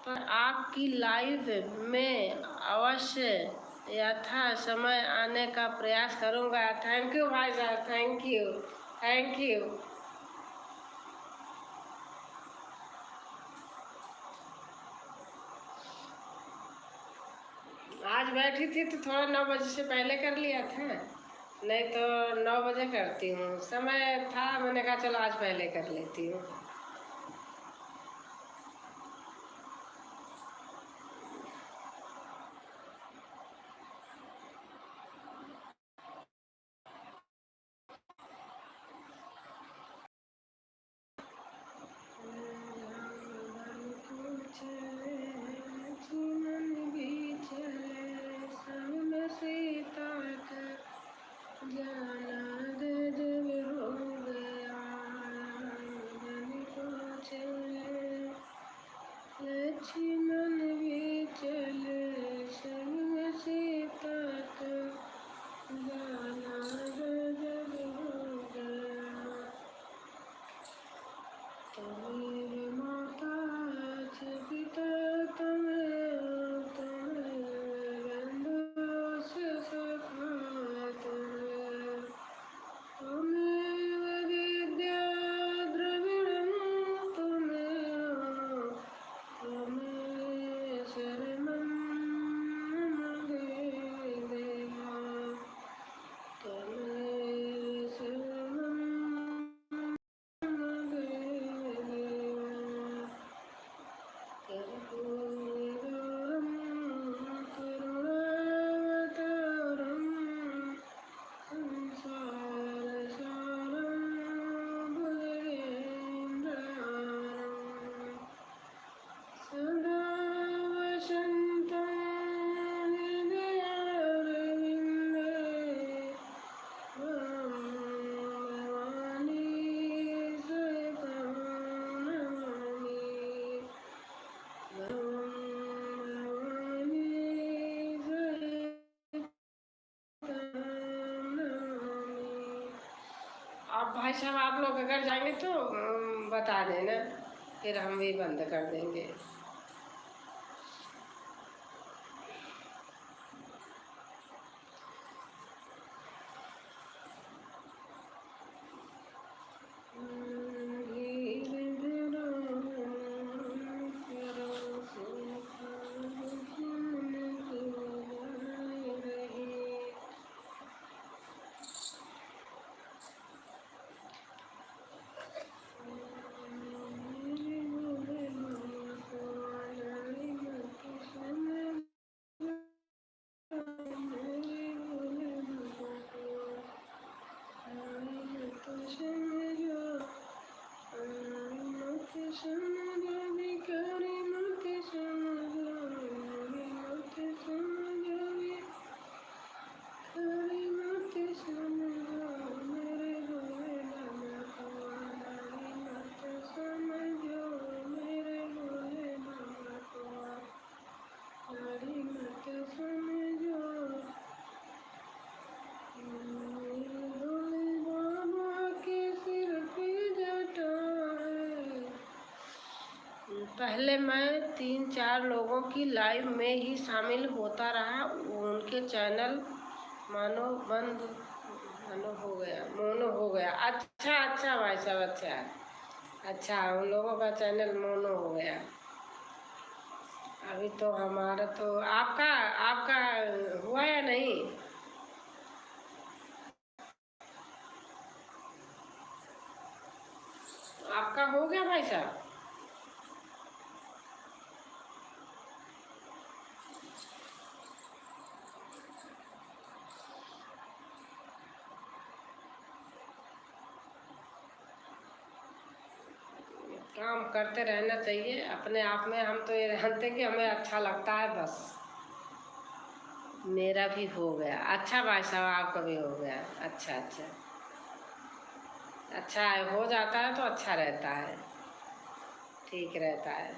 पर आपकी लाइव में अवश्य यथा समय आने का प्रयास करूंगा। थैंक यू भाई साहब, थैंक यू, थैंक यू। आज बैठी थी तो थोड़ा 9 बजे से पहले कर लिया था, नहीं तो 9 बजे करती हूँ। समय था, मैंने कहा चलो आज पहले कर लेती हूँ। आप भाई साहब, आप लोग अगर जाएंगे तो बता देना, फिर हम भी बंद कर देंगे। पहले मैं 3-4 लोगों की लाइव में ही शामिल होता रहा, उनके चैनल मानो हो गया। अच्छा भाई साहब, अच्छा उन लोगों का चैनल मोनो हो गया। अभी तो हमारा तो आपका आपका हुआ या नहीं? आपका हो गया भाई साहब? काम करते रहना चाहिए अपने आप में। हम तो ये जानते हैं कि हमें अच्छा लगता है बस। मेरा भी हो गया। अच्छा भाई साहब, आपका भी हो गया। अच्छा अच्छा है, हो जाता है तो अच्छा रहता है, ठीक रहता है।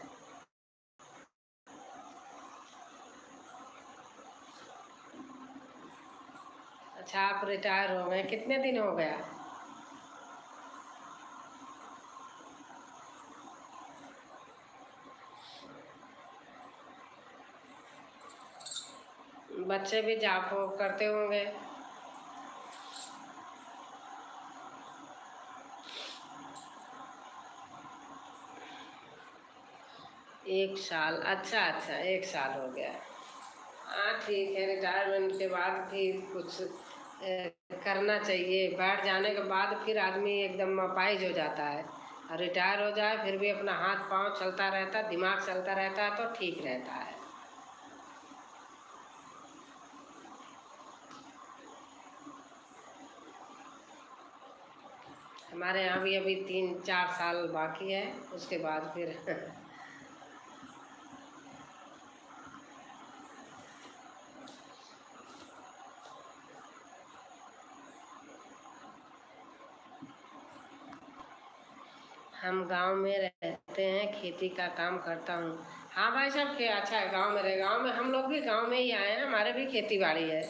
अच्छा, आप रिटायर हो गए, कितने दिन हो गया? बच्चे भी जॉब करते होंगे? 1 साल। अच्छा 1 साल हो गया। हाँ ठीक है, रिटायरमेंट के बाद भी कुछ करना चाहिए। बैठ जाने के बाद फिर आदमी एकदम अपाहिज हो जाता है, और रिटायर हो जाए फिर भी अपना हाथ पांव चलता रहता है, दिमाग चलता रहता है तो ठीक रहता है। हमारे यहाँ भी अभी 3-4 साल बाकी है, उसके बाद फिर हम गांव में रहते हैं, खेती का काम करता हूँ। हाँ भाई साहब, के अच्छा है, गांव में रहे। गांव में हम लोग भी गांव में ही आए हैं, हमारे भी खेती बाड़ी है।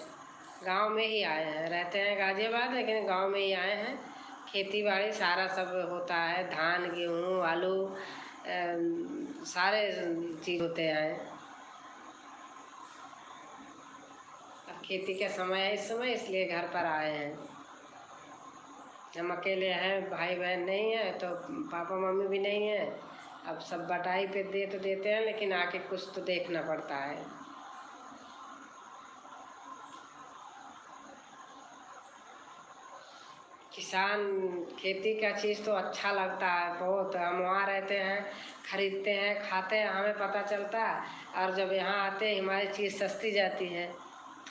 गांव में ही आए हैं, रहते हैं गाजियाबाद लेकिन गांव में ही आए हैं। खेती बाड़ी सारा सब होता है, धान गेहूँ आलू सारे चीज़ होते हैं। अब खेती का समय है इस समय, इसलिए घर पर आए हैं। हम अकेले हैं, भाई बहन नहीं है, तो पापा मम्मी भी नहीं है। अब सब बटाई पे दे तो देते हैं, लेकिन आके कुछ तो देखना पड़ता है। किसान खेती का चीज़ तो अच्छा लगता है बहुत। हम वहाँ रहते हैं, खरीदते हैं, खाते हैं, हमें पता चलता है। और जब यहाँ आते हैं हमारी चीज़ सस्ती जाती है।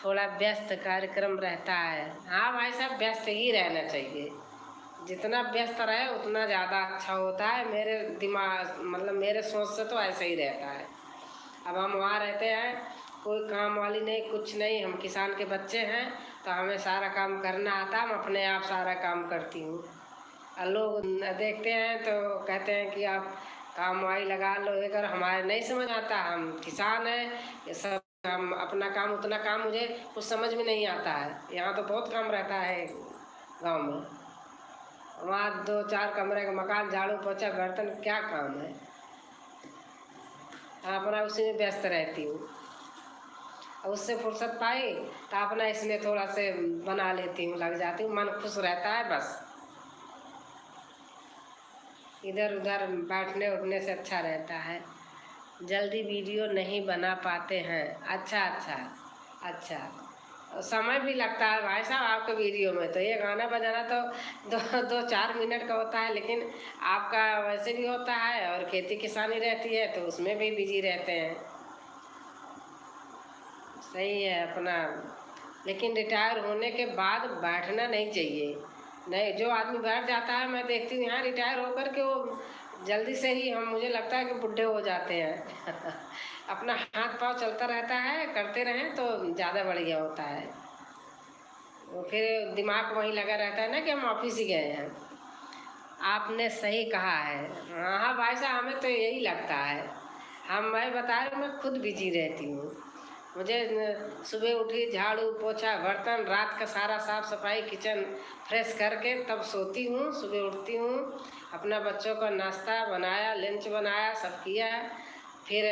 थोड़ा व्यस्त कार्यक्रम रहता है। हाँ भाई साहब, व्यस्त ही रहना चाहिए। जितना व्यस्त रहे उतना ज़्यादा अच्छा होता है। मेरे दिमाग मतलब मेरे सोच से तो ऐसा ही रहता है। अब हम वहाँ रहते हैं, कोई काम वाली नहीं, कुछ नहीं, हम किसान के बच्चे हैं, तो हमें सारा काम करना आता है। हम अपने आप सारा काम करती हूँ। और लोग देखते हैं तो कहते हैं कि आप काम वाली लगा लो, अगर हमारे नहीं समझ आता, हम किसान हैं, ये सब हम अपना काम, उतना काम मुझे कुछ समझ में नहीं आता है। यहाँ तो बहुत काम रहता है गांव में। वहाँ 2-4 कमरे का मकान, झाड़ू पोछा बर्तन, क्या काम है। हाँ, अपना उसी में व्यस्त रहती हूँ। और उससे फुर्सत पाई तो अपना इसमें थोड़ा से बना लेती हूँ, लग जाती हूँ, मन खुश रहता है बस। इधर उधर बैठने उठने से अच्छा रहता है। जल्दी वीडियो नहीं बना पाते हैं। अच्छा, समय भी लगता है भाई साहब आपके वीडियो में। तो ये गाना बजाना तो 2-4 मिनट का होता है, लेकिन आपका वैसे भी होता है, और खेती किसानी रहती है तो उसमें भी बिजी रहते हैं। सही है अपना। लेकिन रिटायर होने के बाद बैठना नहीं चाहिए। नहीं, जो आदमी बैठ जाता है, मैं देखती हूँ यहाँ रिटायर होकर के वो जल्दी से ही, हम मुझे लगता है कि बुढ़े हो जाते हैं अपना हाथ पांव चलता रहता है, करते रहें तो ज़्यादा बढ़िया होता है। वो फिर दिमाग वहीं लगा रहता है ना कि हम ऑफिस ही गए हैं। आपने सही कहा है। हाँ भाई साहब, हमें तो यही लगता है। मैं बता रही हूँ, मैं खुद बिजी रहती हूँ। मुझे सुबह उठी, झाड़ू पोछा बर्तन, रात का सारा साफ सफाई किचन फ्रेश करके तब सोती हूँ। सुबह उठती हूँ, अपना बच्चों का नाश्ता बनाया, लंच बनाया, सब किया, फिर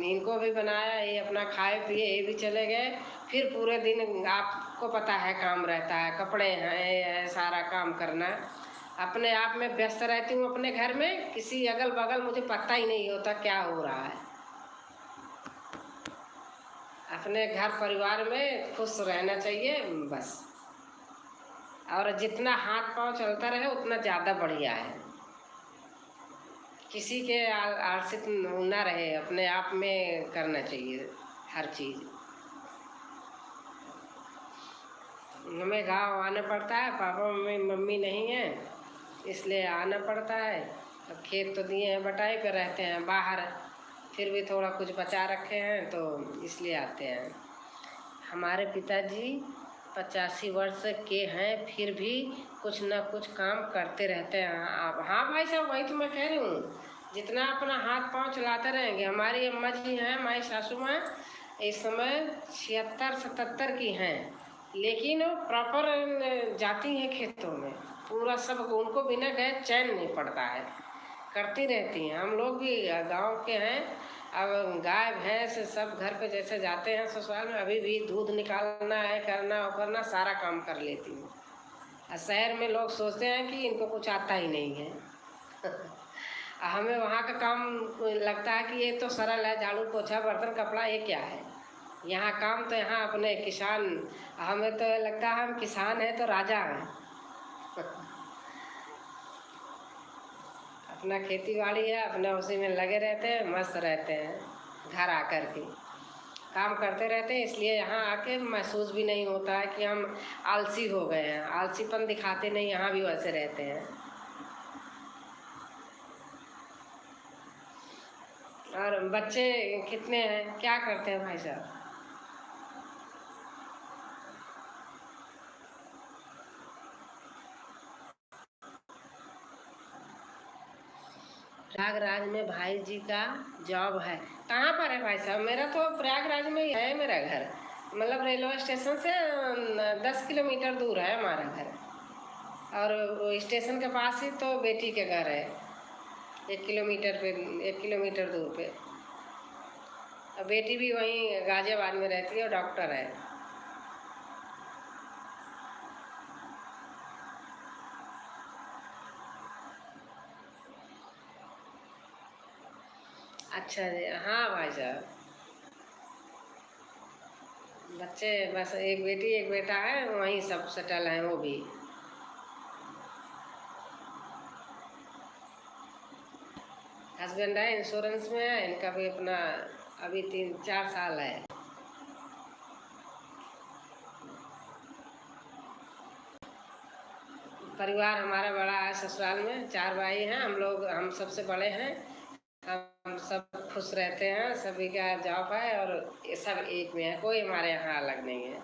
इनको भी बनाया, ये अपना खाए पिए, ये भी चले गए। फिर पूरे दिन आपको पता है काम रहता है, कपड़े हैं, सारा काम करना। अपने आप में व्यस्त रहती हूँ अपने घर में, किसी अगल बगल मुझे पता ही नहीं होता क्या हो रहा है। अपने घर परिवार में खुश रहना चाहिए बस। और जितना हाथ पांव चलता रहे उतना ज़्यादा बढ़िया है। किसी के आश्रित न रहे, अपने आप में करना चाहिए हर चीज़। हमें गांव आना पड़ता है, पापा मम्मी नहीं है, इसलिए आना पड़ता है। अब खेत तो दिए हैं, बटाई पे रहते हैं बाहर, फिर भी थोड़ा कुछ बचा रखे हैं तो इसलिए आते हैं। हमारे पिताजी 85 वर्ष के हैं, फिर भी कुछ न कुछ काम करते रहते हैं। आप हाँ भाई साहब, वही तो मैं कह रही हूँ, जितना अपना हाथ पांव चलाते रहेंगे। हमारी अम्मा जी हैं, हमारी सासू माँ इस समय 76-77 की हैं, लेकिन प्रॉपर जाती हैं खेतों में, पूरा सब, उनको बिना गए चैन नहीं पड़ता है, करती रहती हैं। हम लोग भी गांव के हैं, अब गाय भैंस सब घर पे जैसे जाते हैं ससुराल में, अभी भी दूध निकालना है, करना और करना, सारा काम कर लेती हूँ। और शहर में लोग सोचते हैं कि इनको कुछ आता ही नहीं है। हमें वहाँ का काम लगता है कि ये तो सरल है, झाड़ू पोछा बर्तन कपड़ा, ये क्या है। यहाँ काम तो यहाँ अपने किसान, हमें तो लगता है हम किसान हैं तो राजा हैं। अपना खेती बाड़ी है, अपना उसी में लगे रहते हैं, मस्त रहते हैं। घर आकर के काम करते रहते हैं, इसलिए यहाँ आके महसूस भी नहीं होता है कि हम आलसी हो गए हैं। आलसीपन दिखाते नहीं, यहाँ भी वैसे रहते हैं। और बच्चे कितने हैं, क्या करते हैं भाई साहब? प्रयागराज में भाई जी का जॉब है। कहाँ पर है भाई साहब? मेरा तो प्रयागराज में ही है मेरा घर, मतलब रेलवे स्टेशन से 10 किलोमीटर दूर है हमारा घर। और स्टेशन के पास ही तो बेटी के घर है, 1 किलोमीटर दूर पे। और बेटी भी वहीं गाजियाबाद में रहती है और डॉक्टर है। अच्छा जी, हाँ भाई साहब, बच्चे बस एक बेटी एक बेटा है, वहीं सब सेटल हैं वो भी। हस्बैंड है, इंश्योरेंस में है, इनका भी अपना अभी 3-4 साल है। परिवार हमारा बड़ा है, ससुराल में 4 भाई हैं हम लोग, हम सबसे बड़े हैं। हम सब खुश रहते हैं, सभी का जॉब है और ये सब एक में है, कोई हमारे यहाँ अलग नहीं है।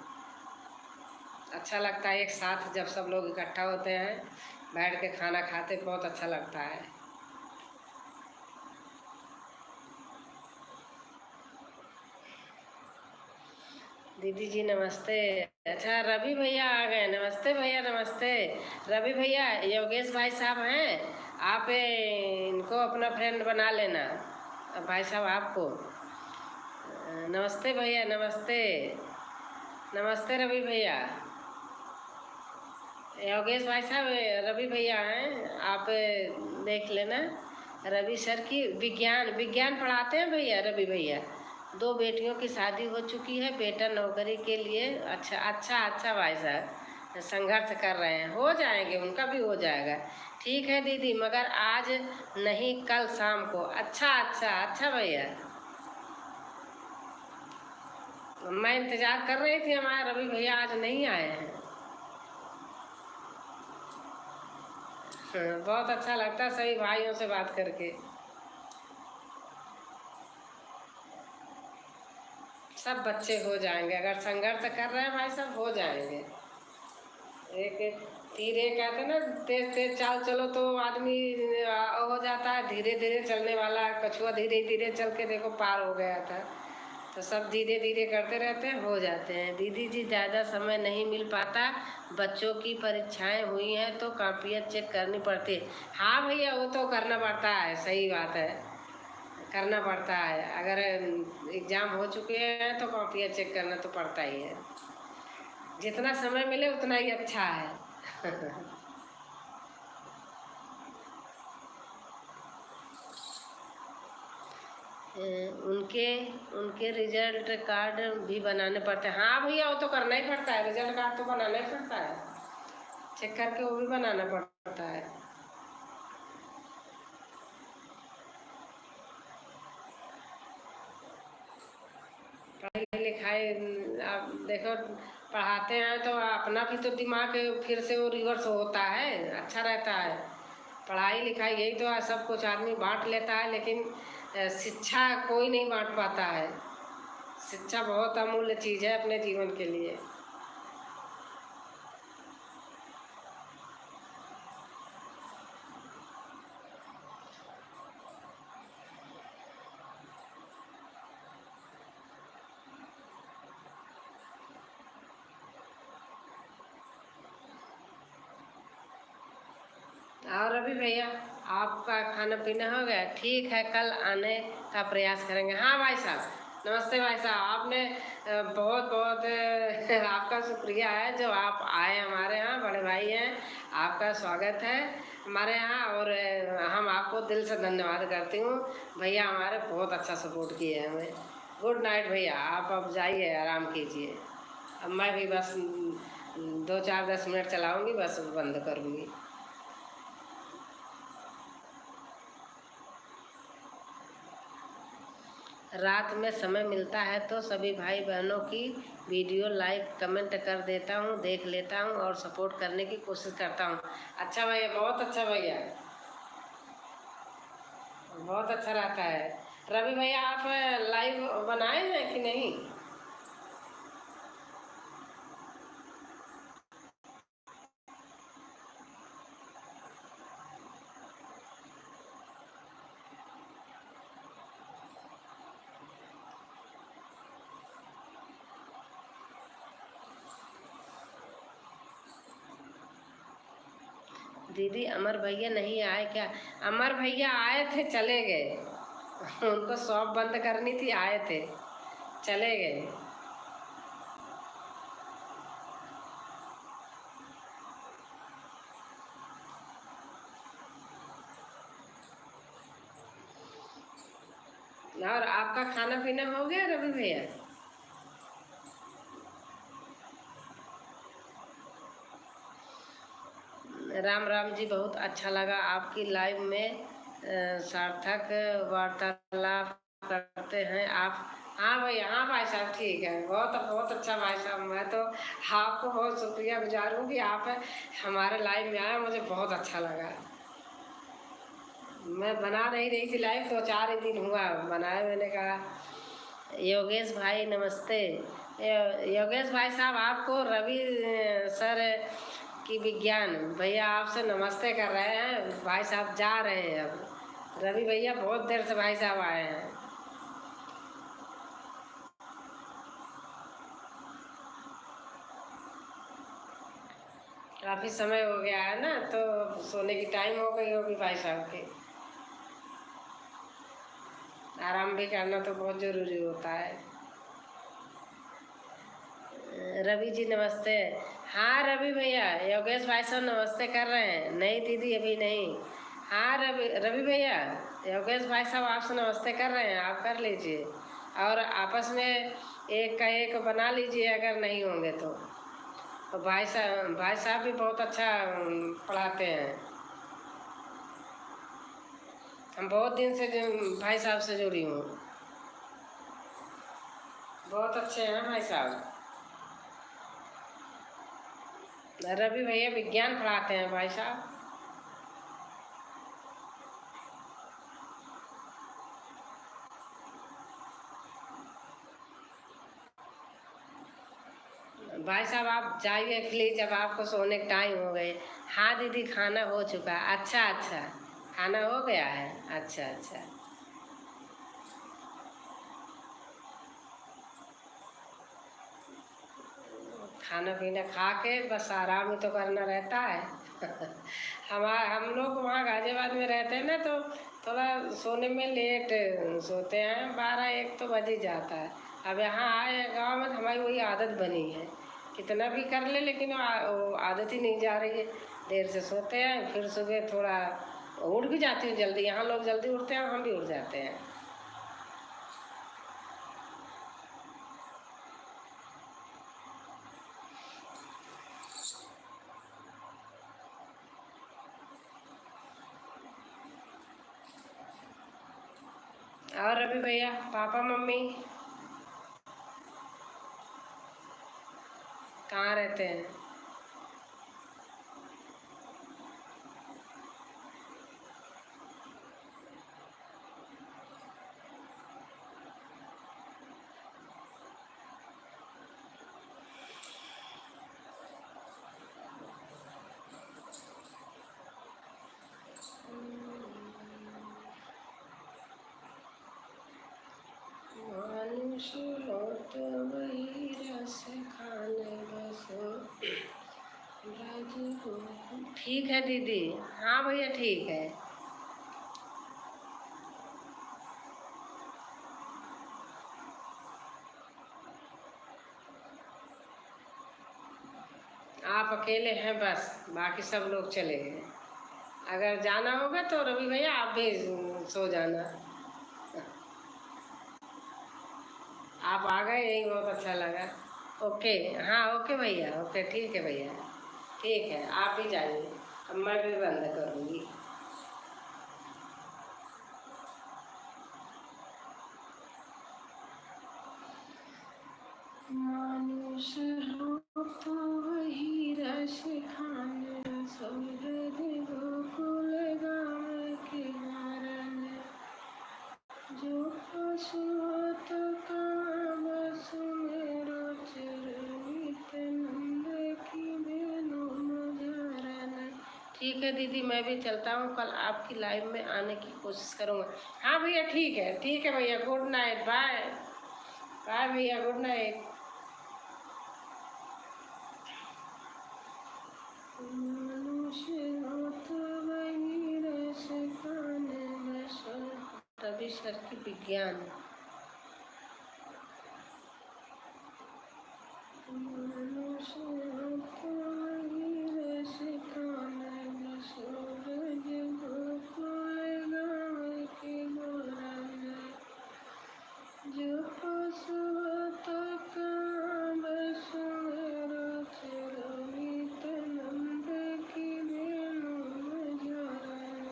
अच्छा लगता है एक साथ जब सब लोग इकट्ठा होते हैं, बैठ के खाना खाते, बहुत अच्छा लगता है। दीदी जी नमस्ते। अच्छा रवि भैया आ गए, नमस्ते भैया नमस्ते। रवि भैया योगेश भाई साहब हैं, आप इनको अपना फ्रेंड बना लेना। भाई साहब आपको नमस्ते भैया नमस्ते। नमस्ते रवि भैया। योगेश भाई साहब रवि भैया हैं, आप देख लेना। रवि सर की विज्ञान विज्ञान पढ़ाते हैं भैया रवि भैया। 2 बेटियों की शादी हो चुकी है, बेटा नौकरी के लिए अच्छा अच्छा अच्छा भाई साहब संघर्ष कर रहे हैं, हो जाएंगे, उनका भी हो जाएगा। ठीक है दीदी, मगर आज नहीं कल शाम को। अच्छा अच्छा अच्छा भैया, मैं इंतज़ार कर रही थी, हमारे रवि भैया आज नहीं आए हैं। बहुत अच्छा लगता है सभी भाइयों से बात करके। सब बच्चे हो जाएंगे, अगर संघर्ष कर रहे हैं भाई साहब, हो जाएंगे। एक तीर, ये कहते हैं ना, तेज तेज चाल चलो तो आदमी हो जाता है, धीरे धीरे चलने वाला कछुआ धीरे धीरे चल के देखो पार हो गया था। तो सब धीरे धीरे करते रहते हैं, हो जाते हैं। दीदी जी ज़्यादा समय नहीं मिल पाता, बच्चों की परीक्षाएं हुई हैं तो कॉपियाँ चेक करनी पड़ती है। हाँ भैया, वो तो करना पड़ता है, सही बात है, करना पड़ता है। अगर एग्ज़ाम हो चुके हैं तो कॉपियाँ चेक करना तो पड़ता ही है। जितना समय मिले उतना ही अच्छा है। उनके उनके रिजल्ट कार्ड भी बनाने पड़ते हैं। हाँ भैया, वो तो करना ही पड़ता है, रिजल्ट कार्ड तो बनाना ही पड़ता है, चेक करके वो भी बनाना पड़ता है। पढ़ाई लिखाई आप देखो, पढ़ाते हैं तो अपना भी तो दिमाग फिर से वो रिवर्स होता है, अच्छा रहता है। पढ़ाई लिखाई यही तो है, सब कुछ आदमी बांट लेता है, लेकिन शिक्षा कोई नहीं बांट पाता है। शिक्षा बहुत अमूल्य चीज़ है अपने जीवन के लिए। और अभी भैया, आपका खाना पीना हो गया? ठीक है, कल आने का प्रयास करेंगे। हाँ भाई साहब, नमस्ते भाई साहब। आपने बहुत बहुत आपका शुक्रिया है जो आप आए हमारे यहाँ, बड़े भाई हैं, आपका स्वागत है हमारे यहाँ। और हम आपको दिल से धन्यवाद करती हूँ भैया, हमारे बहुत अच्छा सपोर्ट किए हमें। गुड नाइट भैया, आप अब जाइए, आराम कीजिए। अब मैं भी बस 2-4-10 मिनट चलाऊँगी, बस बंद करूँगी। रात में समय मिलता है तो सभी भाई बहनों की वीडियो लाइक कमेंट कर देता हूँ, देख लेता हूँ और सपोर्ट करने की कोशिश करता हूँ। अच्छा भैया, बहुत अच्छा भैया, बहुत अच्छा रहता है। रवि भैया, आप लाइव बनाए हैं कि नहीं? दीदी, अमर भैया नहीं आए क्या? अमर भैया आए थे, चले गए। उनको शॉप बंद करनी थी, आए थे, चले गए। और आपका खाना पीना हो गया रवि भैया? राम राम जी, बहुत अच्छा लगा आपकी लाइव में सार्थक वार्तालाप करते हैं आप। हाँ भैया, हाँ भाई साहब, ठीक है, बहुत बहुत अच्छा भाई साहब। मैं तो आपको बहुत शुक्रिया गुजार हूँ कि आप हमारे लाइव में आए, मुझे बहुत अच्छा लगा। मैं बना नहीं रही थी लाइव, तो 4 ही दिन हुआ बनाए, मैंने कहा। योगेश भाई नमस्ते। योगेश भाई साहब, आपको रवि सर की विज्ञान भैया आपसे नमस्ते कर रहे हैं। भाई साहब जा रहे हैं अब। रवि भैया बहुत देर से भाई साहब आए हैं। काफ़ी समय हो गया है ना, तो सोने की टाइम हो गई होगी भाई साहब की। आराम भी करना तो बहुत ज़रूरी होता है। रवि जी नमस्ते। हाँ रवि भैया, योगेश भाई साहब नमस्ते कर रहे हैं। नहीं दीदी, अभी नहीं। हाँ रवि रवि भैया, योगेश भाई साहब आपसे नमस्ते कर रहे हैं, आप कर लीजिए। और आपस में एक का एक बना लीजिए अगर नहीं होंगे तो। भाई साहब भी बहुत अच्छा पढ़ाते हैं। हम बहुत दिन से भाई साहब से जुड़ी हूँ। बहुत अच्छे हैं भाई साहब। रवि भैया विज्ञान पढ़ाते हैं भाई साहब। भाई साहब आप जाइए प्लीज, अब आपको सोने का टाइम हो गए। हाँ दीदी, खाना हो चुका। अच्छा अच्छा, खाना हो गया है, अच्छा अच्छा। खाना पीना खा के बस आराम ही तो करना रहता है। हम लोग वहाँ गाजियाबाद में रहते हैं ना, तो थोड़ा सोने में लेट सोते हैं, 12-1 तो बज ही जाता है। अब यहाँ आए गांव में तो हमारी वही आदत बनी है, कितना भी कर ले लेकिन वो आदत ही नहीं जा रही है। देर से सोते हैं, फिर सुबह थोड़ा उठ भी जाती हूँ जल्दी। यहाँ लोग जल्दी उठते हैं, हम भी उठ जाते हैं। और अभी भैया पापा मम्मी कहाँ रहते हैं? मानुष हो तो वही रस खाने बसो राज हो। ठीक है दीदी। हाँ भैया ठीक है। आप अकेले हैं बस, बाकी सब लोग चले गए। अगर जाना होगा तो रवि भैया आप भी सो जाना। आप आ गए, यही बहुत अच्छा लगा। ओके। हाँ ओके भैया, ओके ठीक है भैया, ठीक है आप भी जाइए, अब मैं भी बंद करूँगी। मानुष हो तो वही रस खाने सूरज गोकुल गाँव के नारन, जो पशु हो तो काम सुमेरो चरनित नंद की बेनु मझरन। ठीक है दीदी, मैं भी चलता हूँ, कल आपकी लाइव में आने की कोशिश करूँगा। हाँ भैया ठीक है भैया, गुड नाइट, बाय बाय भैया, गुड नाइट। तभी सर की विज्ञान। जो पशु तो काम सुमेरो चरनित नंद की बेनु मझरन।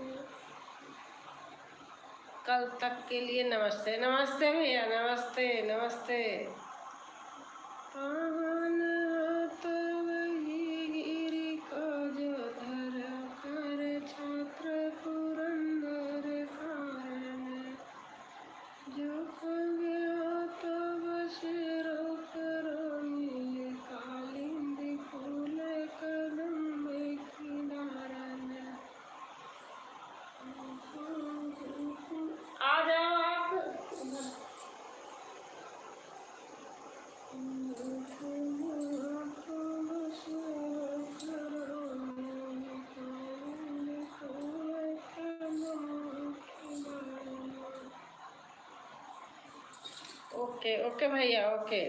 कल तक के लिए नमस्ते। नमस्ते भैया, नमस्ते नमस्ते। पावन तो वही गिरि को जो धर कर छात्र पुरंदर कारण, जो गया तब सिरों पर मिले कालिंदी फूल कदम की डारन। आ जाओ आप। ओके ओके भैया, ओके।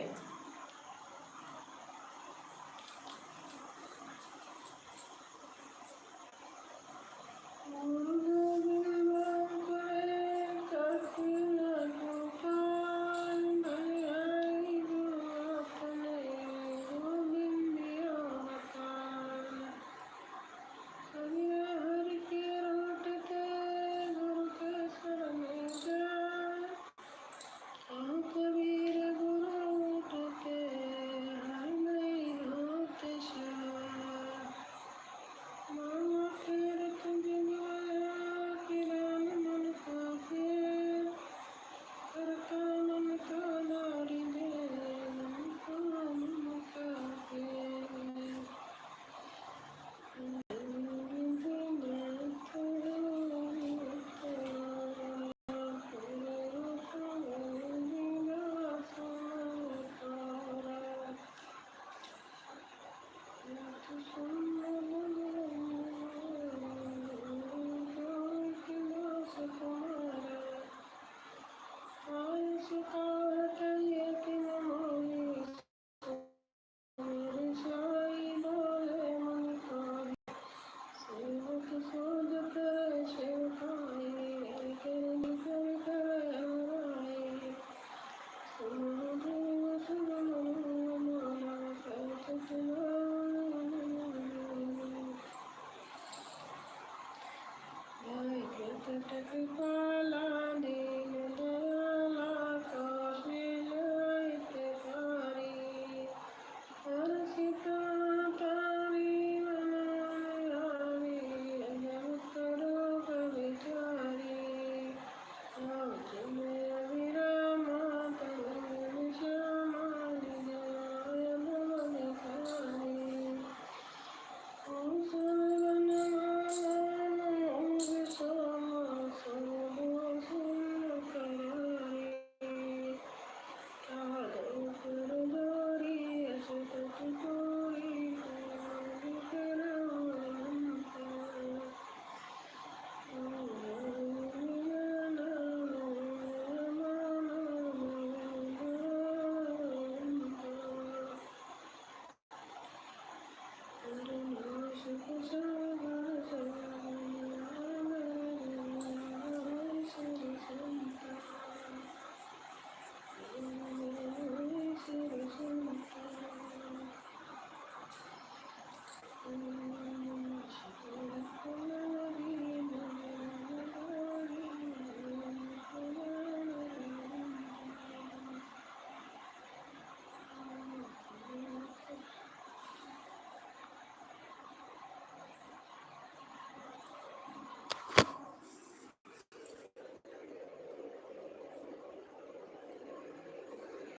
कृपाला